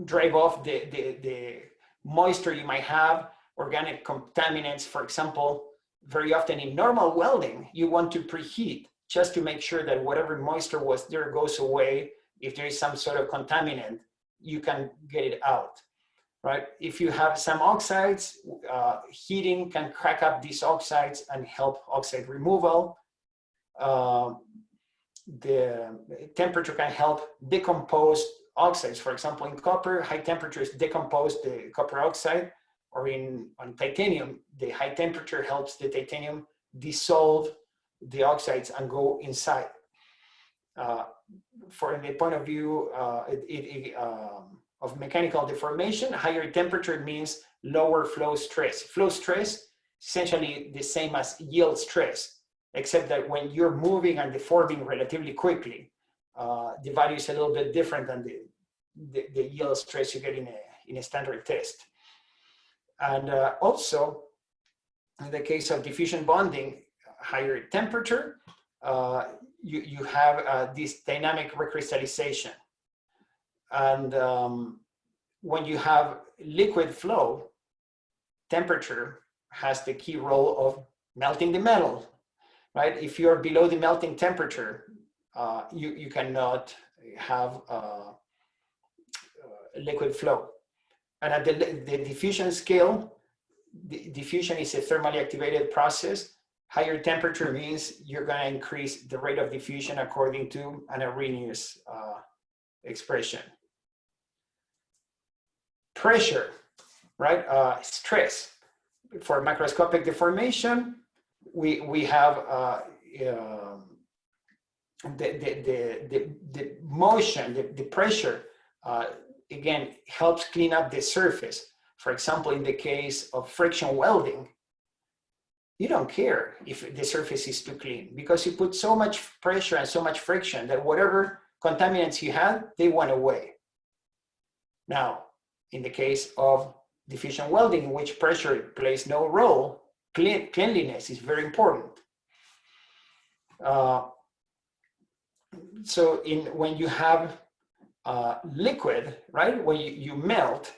Speaker 1: drive off the moisture you might have, organic contaminants. For example, very often in normal welding, you want to preheat just to make sure that whatever moisture was there goes away. If there is some sort of contaminant, you can get it out, right? If you have some oxides, heating can crack up these oxides and help oxide removal. The temperature can help decompose oxides. For example, in copper, high temperatures decompose the copper oxide, or on titanium, the high temperature helps the titanium dissolve the oxides and go inside. For the point of view of mechanical deformation, higher temperature means lower flow stress. Flow stress is essentially the same as yield stress, except that when you're moving and deforming relatively quickly, the value is a little bit different than the yield stress you get in a standard test. And also, in the case of diffusion bonding, higher temperature, you have this dynamic recrystallization. And when you have liquid flow, temperature has the key role of melting the metal, right? If you're below the melting temperature, you cannot have liquid flow. And at the diffusion scale, the diffusion is a thermally activated process. Higher temperature means you're going to increase the rate of diffusion according to an Arrhenius expression. Pressure, right? Stress. For macroscopic deformation, we have the motion, the pressure, again, helps clean up the surface. For example, in the case of friction welding, you don't care if the surface is too clean, because you put so much pressure and so much friction that whatever contaminants you had, they went away. Now, in the case of diffusion welding, in which pressure plays no role, cleanliness is very important. So when you have liquid, right, when you melt,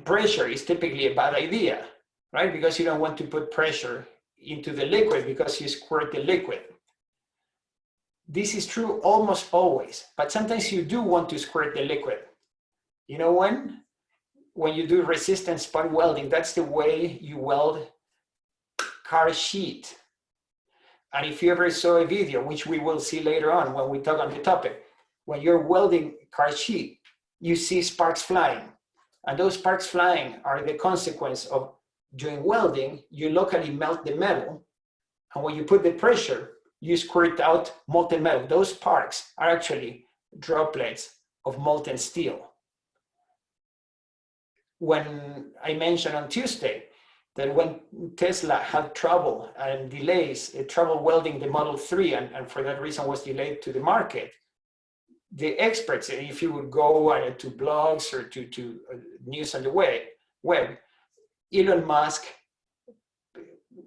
Speaker 1: pressure is typically a bad idea, right? Because you don't want to put pressure into the liquid because you squirt the liquid. This is true almost always, but sometimes you do want to squirt the liquid. You know when? When you do resistance spot welding, that's the way you weld car sheet. And if you ever saw a video, which we will see later on when we talk on the topic, when you're welding car sheet, you see sparks flying. And those sparks flying are the consequence of during welding, you locally melt the metal. And when you put the pressure, you squirt out molten metal. Those sparks are actually droplets of molten steel. When I mentioned on Tuesday that when Tesla had trouble and delays, trouble welding the Model 3, and for that reason was delayed to the market, the experts, if you would go to blogs or to news on the web, Elon Musk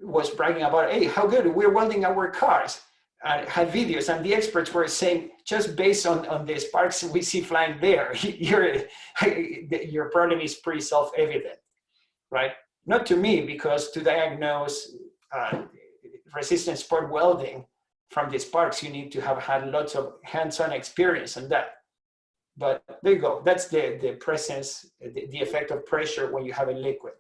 Speaker 1: was bragging about, hey, how good, we're welding our cars, and had videos, and the experts were saying, just based on the sparks we see flying there, your problem is pretty self-evident, right? Not to me, because to diagnose resistant spot welding from the sparks, you need to have had lots of hands-on experience on that. But there you go. That's the presence, the effect of pressure when you have a liquid.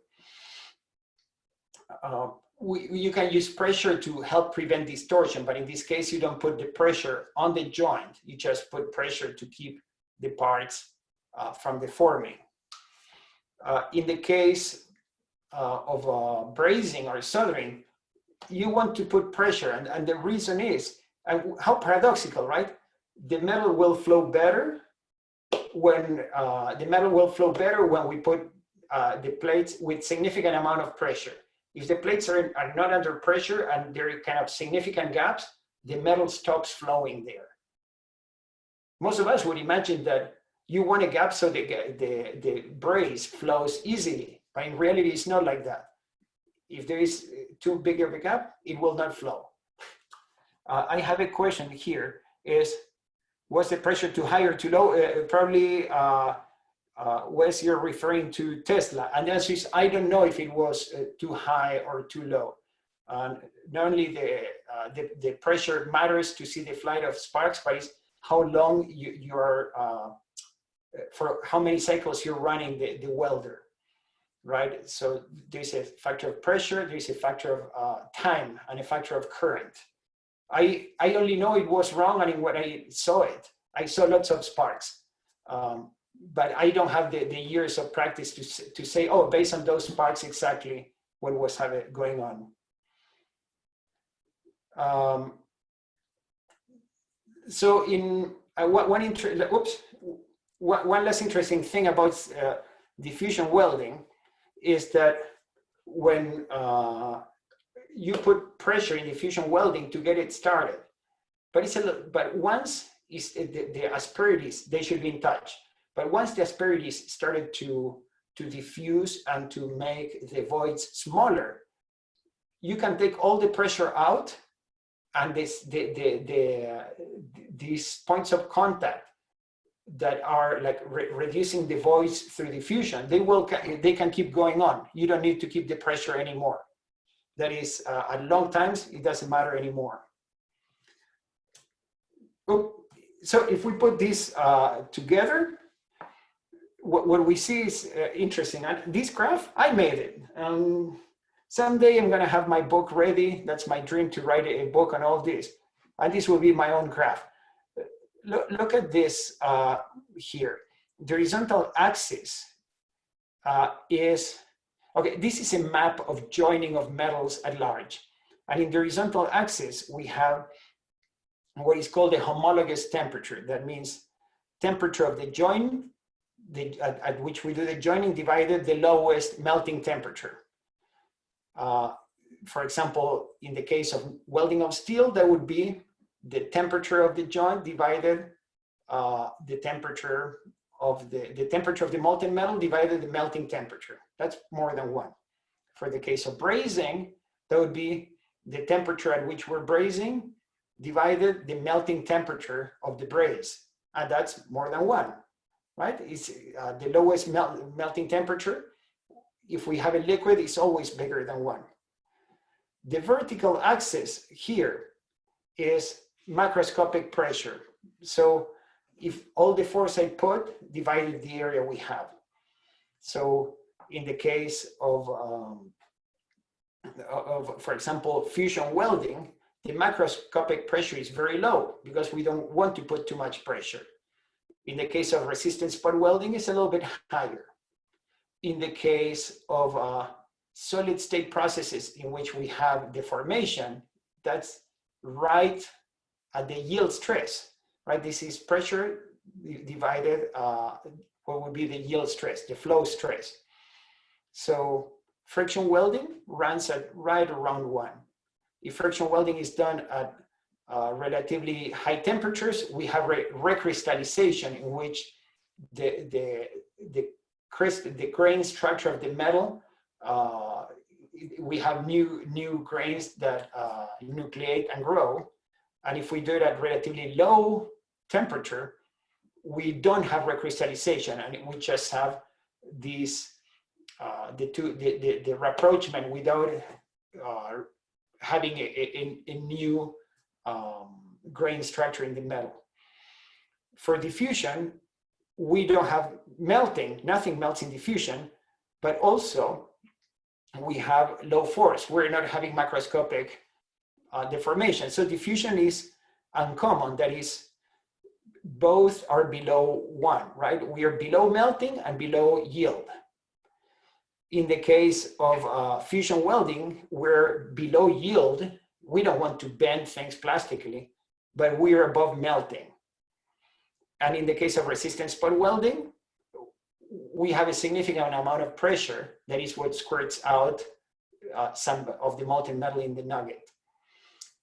Speaker 1: You can use pressure to help prevent distortion, but in this case, you don't put the pressure on the joint. You just put pressure to keep the parts from deforming. In the case of brazing or soldering, you want to put pressure, and the reason is, how paradoxical, right? The metal will flow better when we put the plates with significant amount of pressure. If the plates are not under pressure and there are kind of significant gaps, the metal stops flowing there. Most of us would imagine that you want a gap so the braze flows easily, but in reality, it's not like that. If there is too big of a gap, it will not flow. I have a question here, was the pressure too high or too low? Probably, Wes, you're referring to Tesla. And the answer is, I don't know if it was too high or too low. Not only the pressure matters to see the flight of sparks, but it's how long for how many cycles you're running the welder, right? So there's a factor of pressure, there's a factor of time, and a factor of current. I only know it was wrong and when I saw it. I saw lots of sparks, but I don't have the years of practice to say, oh, based on those sparks, exactly what was going on. So one less interesting thing about diffusion welding is that when you put pressure in diffusion welding to get it started, but once the asperities, they should be in touch. But once the asperities started to diffuse and to make the voids smaller, you can take all the pressure out, and these points of contact that are like reducing the voids through diffusion, they can keep going on. You don't need to keep the pressure anymore. That is, at long times, it doesn't matter anymore. So if we put this together, what we see is interesting. And this graph, I made it. Someday I'm gonna have my book ready. That's my dream, to write a book on all this. And this will be my own graph. Look at this here. The horizontal axis is, okay, this is a map of joining of metals at large. And in the horizontal axis, we have what is called the homologous temperature. That means temperature of the joint, at which we do the joining, divided the lowest melting temperature. For example, in the case of welding of steel, that would be the temperature of the joint divided the temperature of the molten metal divided the melting temperature. That's more than one. For the case of brazing, that would be the temperature at which we're brazing divided the melting temperature of the braze, and that's more than one, right? It's the lowest melting temperature. If we have a liquid, it's always bigger than one. The vertical axis here is macroscopic pressure. So if all the force I put divided the area we have. So in the case of for example, fusion welding, the macroscopic pressure is very low because we don't want to put too much pressure. In the case of resistant spot welding, it's a little bit higher. In the case of solid state processes in which we have deformation, that's right at the yield stress, right? This is pressure divided what would be the yield stress, the flow stress. So friction welding runs at right around 1. If friction welding is done at relatively high temperatures, we have recrystallization, in which the grain structure of the metal, we have new grains that nucleate and grow. And if we do it at relatively low temperature, we don't have recrystallization, and we just have these the rapprochement without having a new grain structure in the metal. For diffusion, we don't have melting, nothing melts in diffusion, but also we have low force. We're not having macroscopic deformation. So diffusion is uncommon, that is, both are below 1, right? We are below melting and below yield. In the case of fusion welding, we're below yield. We don't want to bend things plastically, but we are above melting. And in the case of resistance spot welding, we have a significant amount of pressure. That is what squirts out some of the molten metal in the nugget.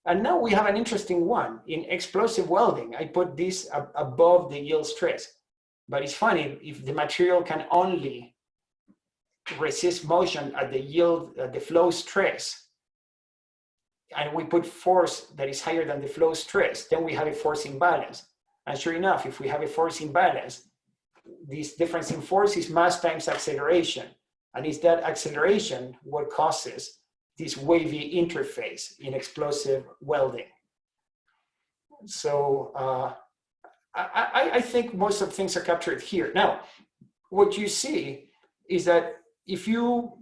Speaker 1: And now we have an interesting one. In explosive welding, I put this above the yield stress. But it's funny, if the material can only resist motion at the yield, the flow stress, and we put force that is higher than the flow stress, then we have a force imbalance. And sure enough, if we have a force imbalance, this difference in force is mass times acceleration. And it's that acceleration what causes this wavy interface in explosive welding. So I think most of things are captured here. Now, what you see is that if you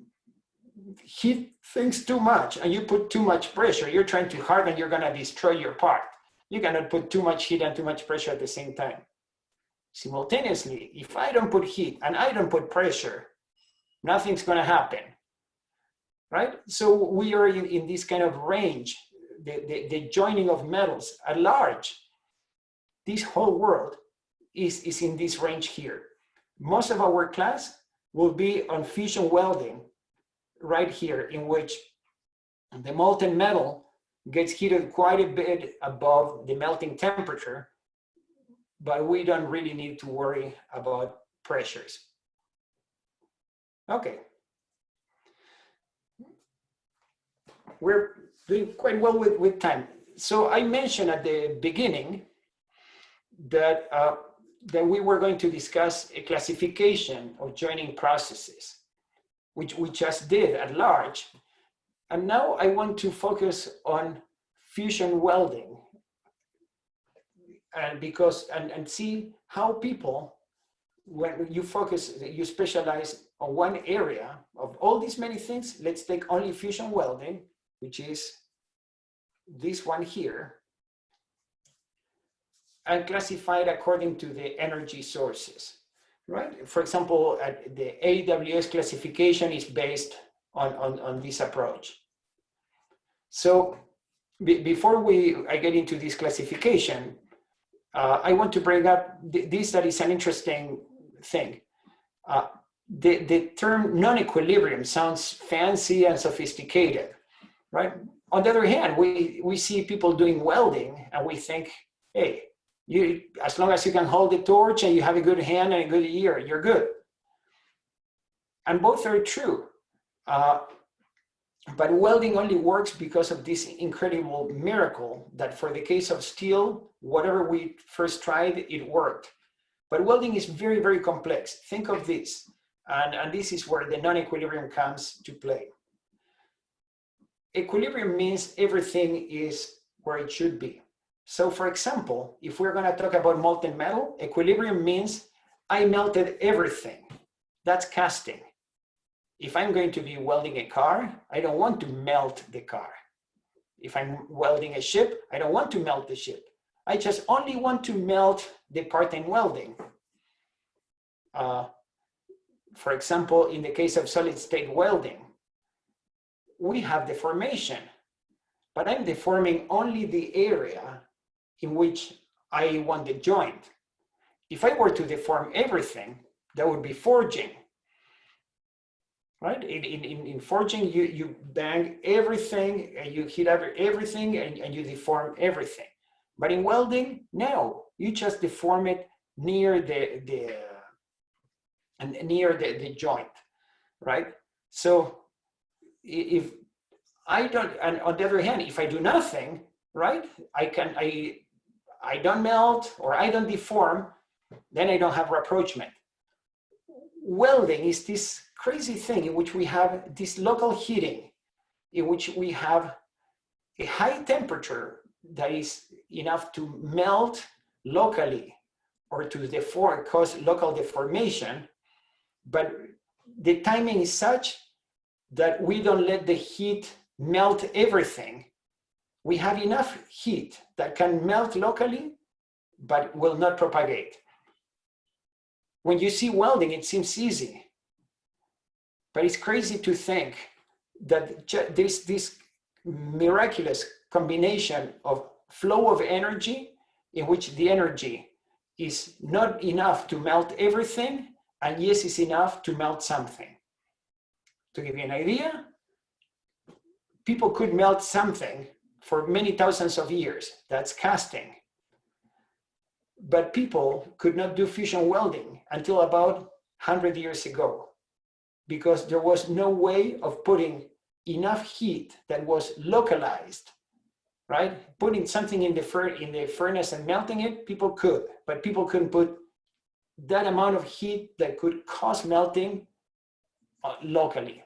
Speaker 1: heat things too much and you put too much pressure, you're trying to harden, you're gonna destroy your part. You cannot put too much heat and too much pressure at the same time. Simultaneously, if I don't put heat and I don't put pressure, nothing's gonna happen, right? So we are in this kind of range, the joining of metals at large. This whole world is in this range here. Most of our class will be on fusion welding right here, in which the molten metal gets heated quite a bit above the melting temperature, but we don't really need to worry about pressures. Okay. We're doing quite well with time. So I mentioned at the beginning that, that we were going to discuss a classification of joining processes, which we just did at large. And now I want to focus on fusion welding, and see how people, when you focus, you specialize on one area of all these many things. Let's take only fusion welding, which is this one here, and classify it according to the energy sources, right? For example, the AWS classification is based on this approach. So before I get into this classification, I want to bring up this, that is an interesting thing. The term non-equilibrium sounds fancy and sophisticated, right? On the other hand, we see people doing welding and we think, hey, as long as you can hold the torch and you have a good hand and a good ear, you're good. And both are true. But welding only works because of this incredible miracle that for the case of steel, whatever we first tried, it worked. But welding is very, very complex. Think of this. And this is where the non-equilibrium comes to play. Equilibrium means everything is where it should be. So for example, if we're gonna talk about molten metal, equilibrium means I melted everything. That's casting. If I'm going to be welding a car, I don't want to melt the car. If I'm welding a ship, I don't want to melt the ship. I just only want to melt the part I'm welding. For example, in the case of solid state welding, we have deformation, but I'm deforming only the area in which I want the joint. If I were to deform everything, that would be forging. right? In forging, you bang everything, and you hit everything, and you deform everything. But in welding, no, you just deform it near the joint, right? So if I don't, and on the other hand, if I do nothing, right, I don't melt or I don't deform, then I don't have rapprochement. Welding is this crazy thing in which we have this local heating, in which we have a high temperature that is enough to melt locally or to cause local deformation, but the timing is such that we don't let the heat melt everything. We have enough heat that can melt locally, but will not propagate. When you see welding, it seems easy, but it's crazy to think that this miraculous combination of flow of energy, in which the energy is not enough to melt everything, and yes, is enough to melt something. To give you an idea, people could melt something for many thousands of years. That's casting. But people could not do fusion welding until about 100 years ago, because there was no way of putting enough heat that was localized, right? Putting something in the furnace and melting it, people could, but people couldn't put that amount of heat that could cause melting locally,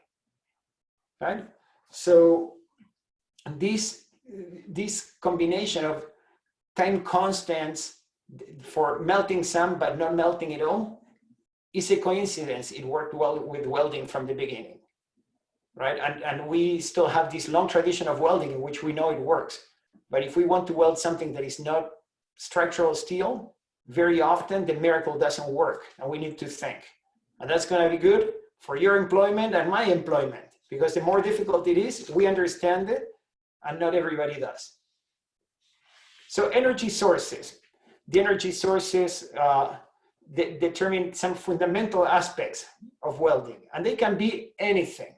Speaker 1: right? So this combination of time constants for melting some but not melting at all is a coincidence. It worked well with welding from the beginning, right? And we still have this long tradition of welding in which we know it works. But if we want to weld something that is not structural steel, very often the miracle doesn't work, and we need to think. And that's going to be good for your employment and my employment, because the more difficult it is, we understand it, and not everybody does. So energy sources. The energy sources determine some fundamental aspects of welding, and they can be anything.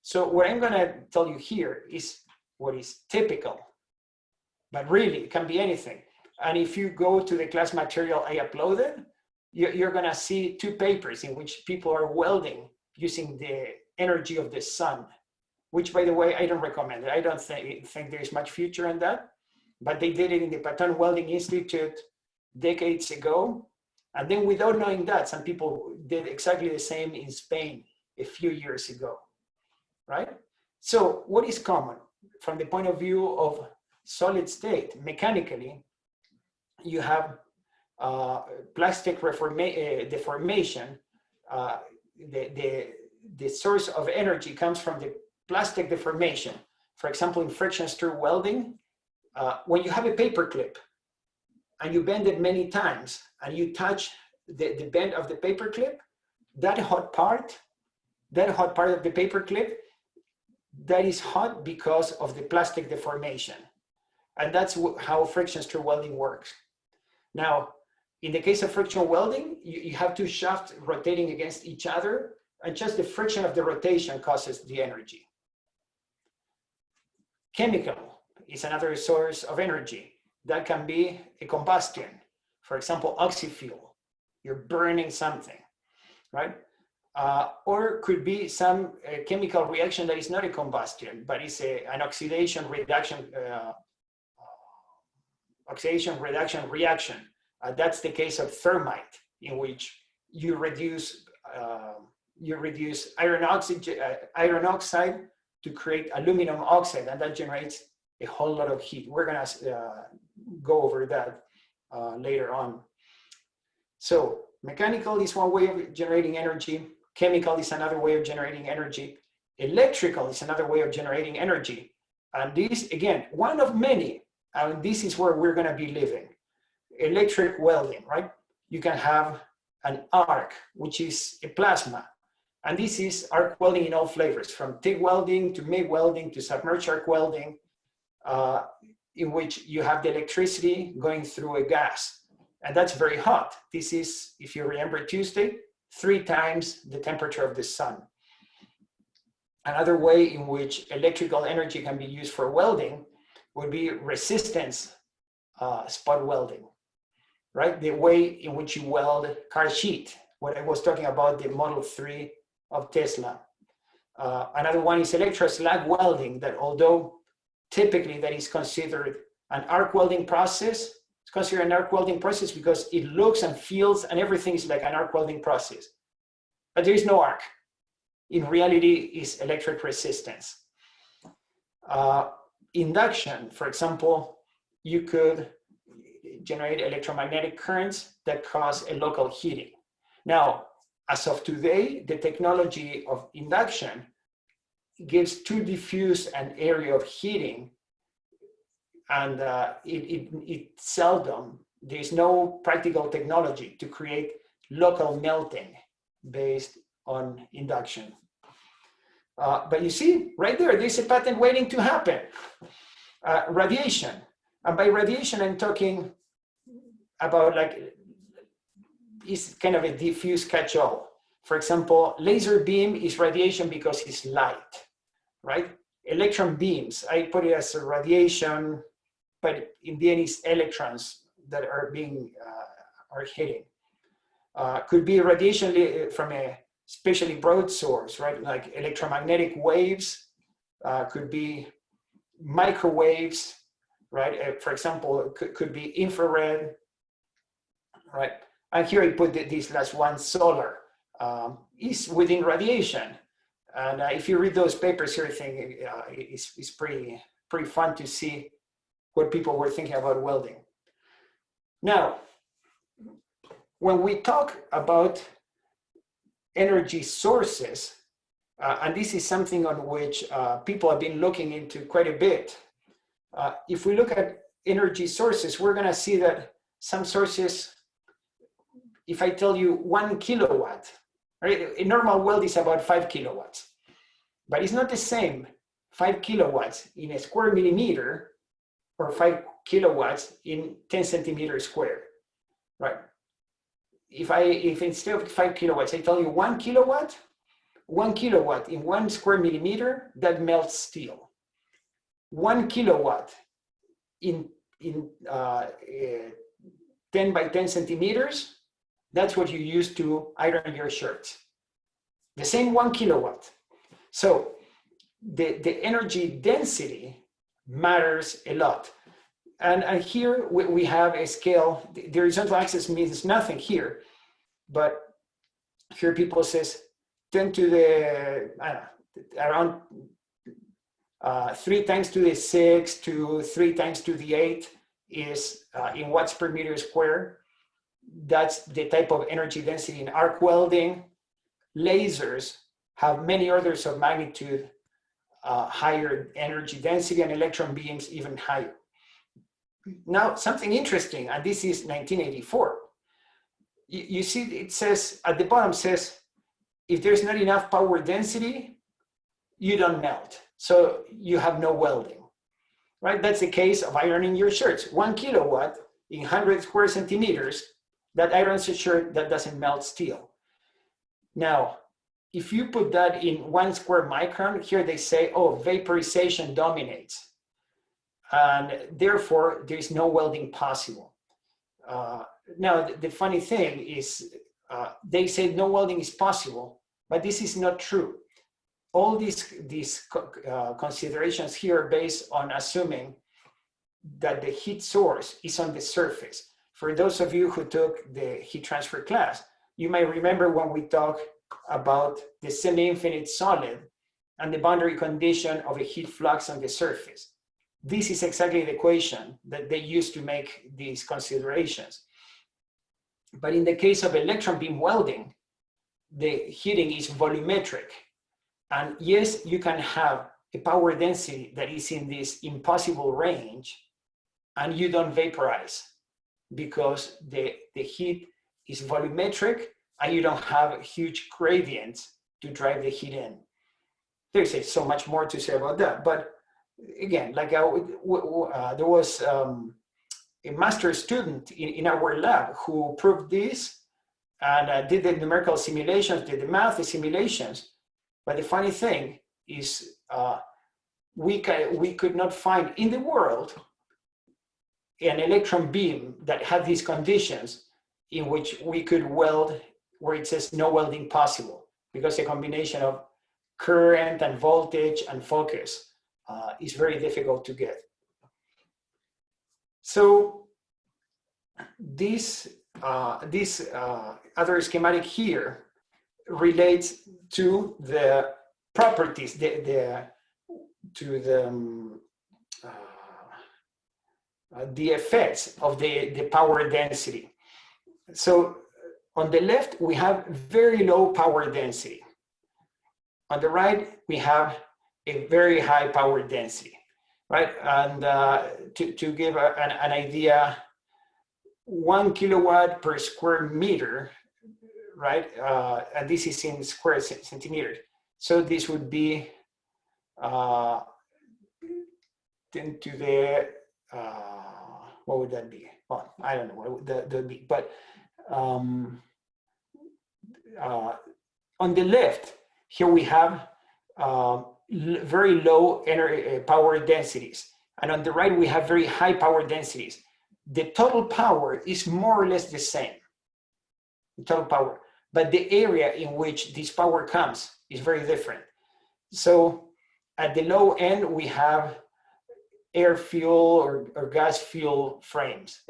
Speaker 1: So what I'm going to tell you here is what is typical, but really it can be anything. And if you go to the class material I uploaded, you're going to see 2 papers in which people are welding using the energy of the sun, which, by the way, I don't recommend it. I don't think there's much future in that. But they did it in the Patton Welding Institute decades ago. And then without knowing that, some people did exactly the same in Spain a few years ago, right? So what is common from the point of view of solid state? Mechanically, you have plastic deformation. The source of energy comes from the plastic deformation. For example, in friction stir welding, when you have a paper clip and you bend it many times and you touch the bend of the paper clip, that hot part of the paper clip, that is hot because of the plastic deformation. And that's how friction stir welding works. Now, in the case of friction welding, you have 2 shafts rotating against each other, and just the friction of the rotation causes the energy. Chemical is another source of energy. That can be a combustion. For example, oxy-fuel. You're burning something, right? Or could be some chemical reaction that is not a combustion, but is an oxidation reduction reaction. That's the case of thermite, in which you reduce iron oxide to create aluminum oxide, and that generates a whole lot of heat. We're gonna go over that later on. So mechanical is one way of generating energy. Chemical is another way of generating energy. Electrical is another way of generating energy. And this, again, one of many, and this is where we're gonna be living. Electric welding, right? You can have an arc, which is a plasma. And this is arc welding in all flavors, from TIG welding to MIG welding to submerged arc welding, in which you have the electricity going through a gas. And that's very hot. This is, if you remember Tuesday, 3 times the temperature of the sun. Another way in which electrical energy can be used for welding would be resistance spot welding, right? The way in which you weld car sheet, what I was talking about, the Model 3 of Tesla. Another one is electroslag welding, that although typically that is considered an arc welding process, it's considered an arc welding process because it looks and feels and everything is like an arc welding process. But there is no arc. In reality, is electric resistance. Induction, for example, you could generate electromagnetic currents that cause a local heating. Now, as of today, the technology of induction gives too diffuse an area of heating, and it seldom, there's no practical technology to create local melting based on induction. But you see, right there's a patent waiting to happen. Radiation. And by radiation, I'm talking about like, it's kind of a diffuse catch-all. For example, laser beam is radiation because it's light, right? Electron beams, I put it as a radiation, but in the end, it's electrons that are being, are hitting. Could be radiation from a especially broad source, right? Like electromagnetic waves, could be microwaves, right? For example, could be infrared, right? And here I put this last one, solar, is within radiation. And if you read those papers here, I think it's pretty fun to see what people were thinking about welding. Now, when we talk about energy sources, and this is something on which people have been looking into quite a bit. If we look at energy sources, we're going to see that some sources, if I tell you 1 kilowatt, right, a normal weld is about 5 kilowatts, but it's not the same 5 kilowatts in a square millimeter or 5 kilowatts in 10 centimeters square, right? If instead of 5 kilowatts, I tell you 1 kilowatt in 1 square millimeter, that melts steel. 1 kilowatt in 10 by 10 centimeters, that's what you use to iron your shirts. The same 1 kilowatt. So the energy density matters a lot. And here we have a scale. The horizontal axis means nothing here, but here people says 10 to the, I don't know, around 3 times to the 6 to 3 times to the 8 is in watts per meter square. That's the type of energy density in arc welding. Lasers have many orders of magnitude higher energy density, and electron beams even higher. Now, something interesting, and this is 1984. You see, it says, at the bottom says, if there's not enough power density, you don't melt. So you have no welding, right? That's the case of ironing your shirts. 1 kilowatt in 100 square centimeters, that irons a shirt that doesn't melt steel. Now, if you put that in 1 square micron, here they say, oh, vaporization dominates. And therefore, there is no welding possible. Now, the funny thing is, they say no welding is possible, but this is not true. All these considerations here are based on assuming that the heat source is on the surface. For those of you who took the heat transfer class, you might remember when we talked about the semi-infinite solid and the boundary condition of a heat flux on the surface. This is exactly the equation that they use to make these considerations. But in the case of electron beam welding, the heating is volumetric. And yes, you can have a power density that is in this impossible range, and you don't vaporize because the heat is volumetric and you don't have huge gradients to drive the heat in. There's so much more to say about that. But again, like there was a master student in our lab who proved this and did the numerical simulations, did the math, the simulations. But the funny thing is we could not find in the world an electron beam that had these conditions in which we could weld where it says no welding possible, because a combination of current and voltage and focus is very difficult to get. So this other schematic here relates to the properties, the effects of the power density. So on the left, we have very low power density. On the right, we have a very high power density, right? And to give an idea, 1 kilowatt per square meter, right? And this is in square centimeters. So this would be 10 to the, what would that be? Well, I don't know what that would be, but on the left, here we have very low power densities. And on the right, we have very high power densities. The total power is more or less the same, the total power, but the area in which this power comes is very different. So at the low end, we have air fuel or gas fuel flames,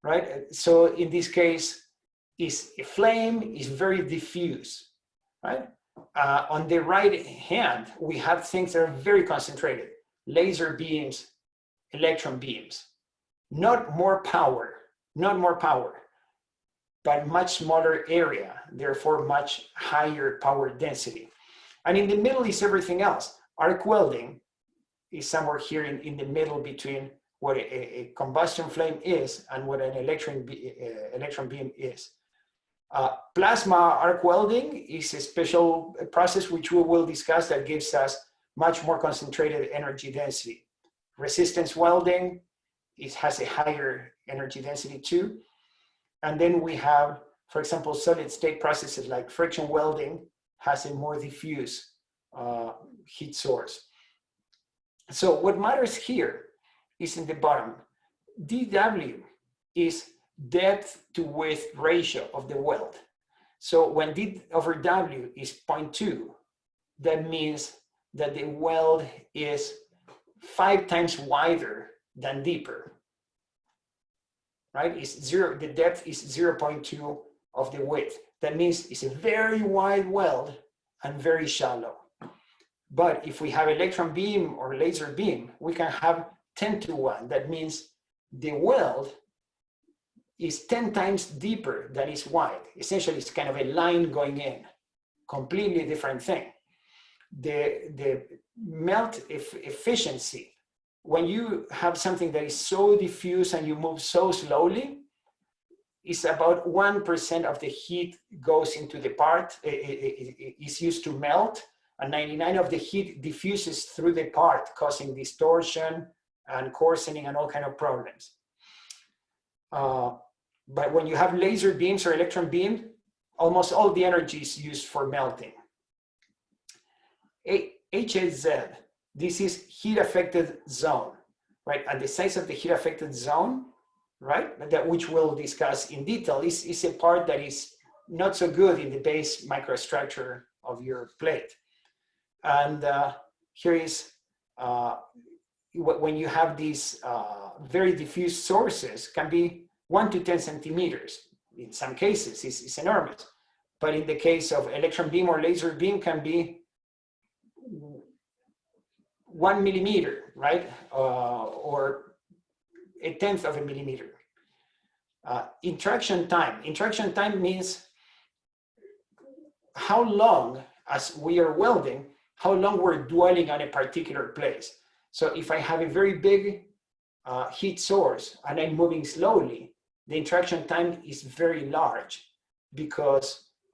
Speaker 1: right? So in this case, a flame is very diffuse, right? On the right hand, we have things that are very concentrated: laser beams, electron beams. Not more power, but much smaller area, therefore much higher power density. And in the middle is everything else. Arc welding is somewhere here in the middle between what a combustion flame is and what an electron beam is. Plasma arc welding is a special process which we will discuss that gives us much more concentrated energy density. Resistance welding, it has a higher energy density too. And then we have, for example, solid state processes like friction welding has a more diffuse heat source. So what matters here is in the bottom. dW is depth to width ratio of the weld. So when d over W is 0.2, that means that the weld is 5 times wider than deeper, right? The depth is 0.2 of the width. That means it's a very wide weld and very shallow. But if we have electron beam or laser beam, we can have 10 to 1. That means the weld is 10 times deeper than is wide. Essentially, it's kind of a line going in, completely different thing. The melt efficiency, when you have something that is so diffuse and you move so slowly, is about 1% of the heat goes into the part, is used to melt, and 99% of the heat diffuses through the part, causing distortion and coarsening and all kind of problems. But when you have laser beams or electron beams, almost all the energy is used for melting. HAZ, this is heat affected zone, right? And the size of the heat affected zone, right, that which we'll discuss in detail, is a part that is not so good in the base microstructure of your plate. And here is when you have these very diffuse sources, can be 1 to 10 centimeters. In some cases, it's enormous. But in the case of electron beam or laser beam, can be 1 millimeter, right? Or 1/10 of a millimeter. Interaction time. Interaction time means how long, as we are welding, how long we're dwelling on a particular place. So if I have a very big heat source and I'm moving slowly, the interaction time is very large, because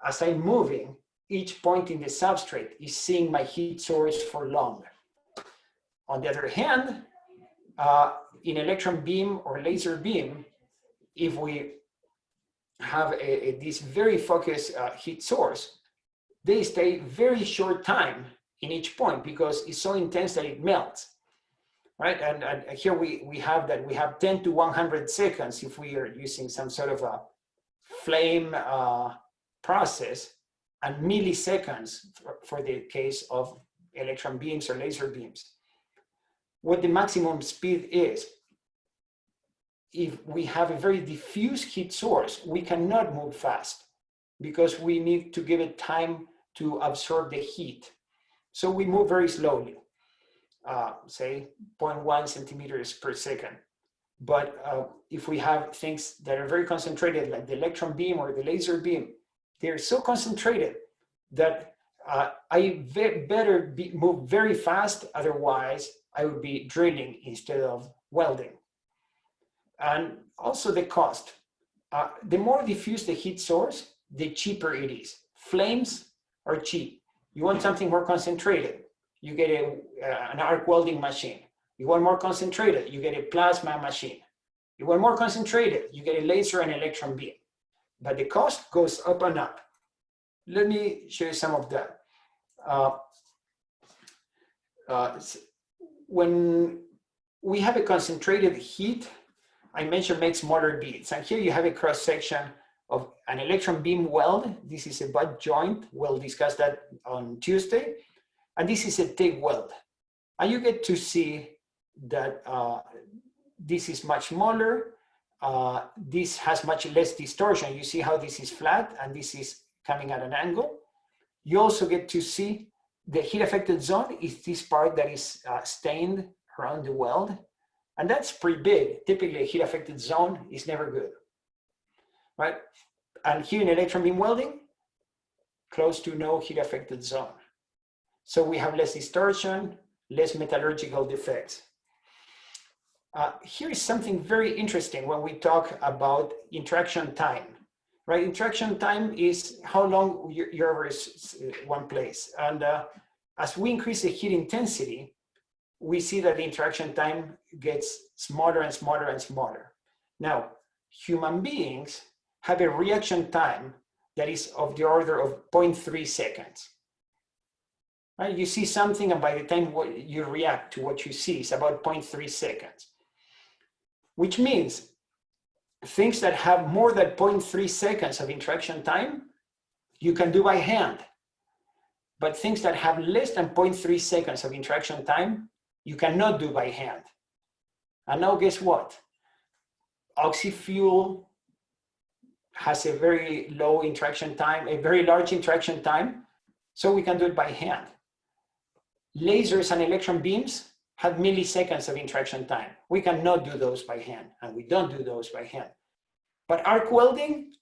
Speaker 1: as I'm moving, each point in the substrate is seeing my heat source for long. On the other hand, in electron beam or laser beam, if we have this very focused heat source, they stay very short time in each point because it's so intense that it melts, right? And here we have that we have 10 to 100 seconds if we are using some sort of a flame process, and milliseconds for the case of electron beams or laser beams. What the maximum speed is, if we have a very diffuse heat source, we cannot move fast because we need to give it time to absorb the heat. So we move very slowly, say 0.1 centimeters per second. But if we have things that are very concentrated, like the electron beam or the laser beam, they're so concentrated that I better move very fast, otherwise I would be drilling instead of welding. And also the cost. The more diffuse the heat source, the cheaper it is. Flames are cheap. You want something more concentrated, you get an arc welding machine. You want more concentrated, you get a plasma machine. You want more concentrated, you get a laser and electron beam. But the cost goes up and up. Let me show you some of that. When we have a concentrated heat, I mentioned make smaller beads. And here you have a cross section of an electron beam weld. This is a butt joint. We'll discuss that on Tuesday. And this is a TIG weld. And you get to see that this is much smaller. This has much less distortion. You see how this is flat and this is coming at an angle. You also get to see the heat affected zone is this part that is stained around the weld. And that's pretty big. Typically a heat affected zone is never good, right? And here in electron beam welding, close to no heat affected zone. So we have less distortion, less metallurgical defects. Here is something very interesting when we talk about interaction time, right? Interaction time is how long you're over one place. And as we increase the heat intensity, we see that the interaction time gets smaller and smaller and smaller. Now, human beings have a reaction time that is of the order of 0.3 seconds. Right? You see something, and by the time you react to what you see is about 0.3 seconds, which means things that have more than 0.3 seconds of interaction time, you can do by hand. But things that have less than 0.3 seconds of interaction time, you cannot do by hand. And now guess what? Oxy-fuel has a very low interaction time, a very large interaction time, so we can do it by hand. Lasers and electron beams have milliseconds of interaction time. We cannot do those by hand, and we don't do those by hand. But arc welding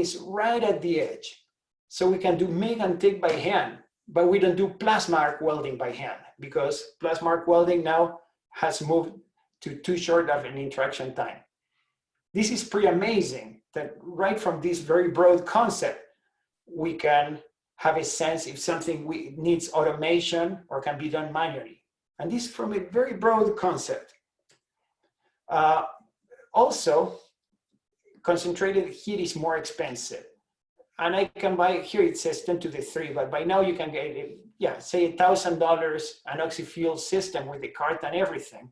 Speaker 1: is right at the edge. So we can do MIG and TIG by hand, but we don't do plasma arc welding by hand because plasma arc welding now has moved to too short of an interaction time. This is pretty amazing that right from this very broad concept, we can have a sense if something needs automation or can be done manually. And this from a very broad concept. Also, concentrated heat is more expensive. And I can buy, here it says 10 to the 3, but by now you can get, say $1,000, an oxy-fuel system with the cart and everything.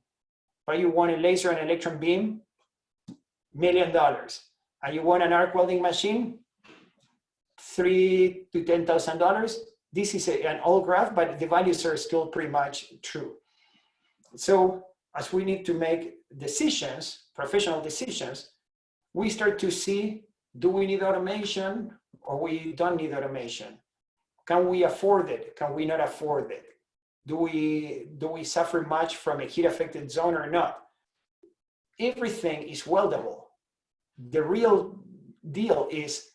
Speaker 1: But you want a laser and electron beam, $1 million. And you want an arc welding machine, $3,000 to $10,000. This is an old graph, but the values are still pretty much true. So as we need to make decisions, professional decisions, we start to see, do we need automation or we don't need automation? Can we afford it? Can we not afford it? Do we suffer much from a heat affected zone or not? Everything is weldable. The real deal is,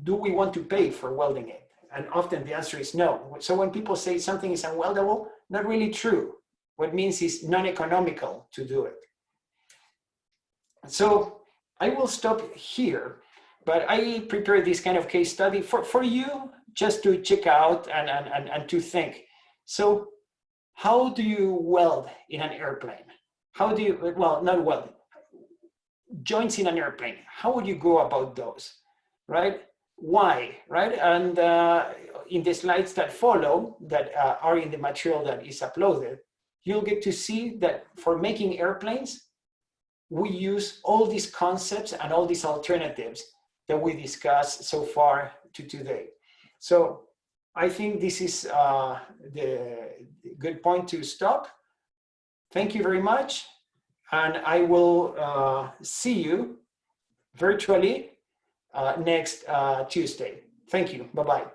Speaker 1: do we want to pay for welding it? And often the answer is no. So when people say something is unweldable, not really true. What it means is non-economical to do it. So I will stop here, but I prepared this kind of case study for you just to check out and to think. So how do you weld in an airplane? How do you, well, not weld, joints in an airplane. How would you go about those, right? why, right? And in the slides that follow, that are in the material that is uploaded, you'll get to see that for making airplanes, we use all these concepts and all these alternatives that we discussed so far to today. So I think this is the good point to stop. Thank you very much. And I will see you virtually next Tuesday. Thank you. Bye-bye.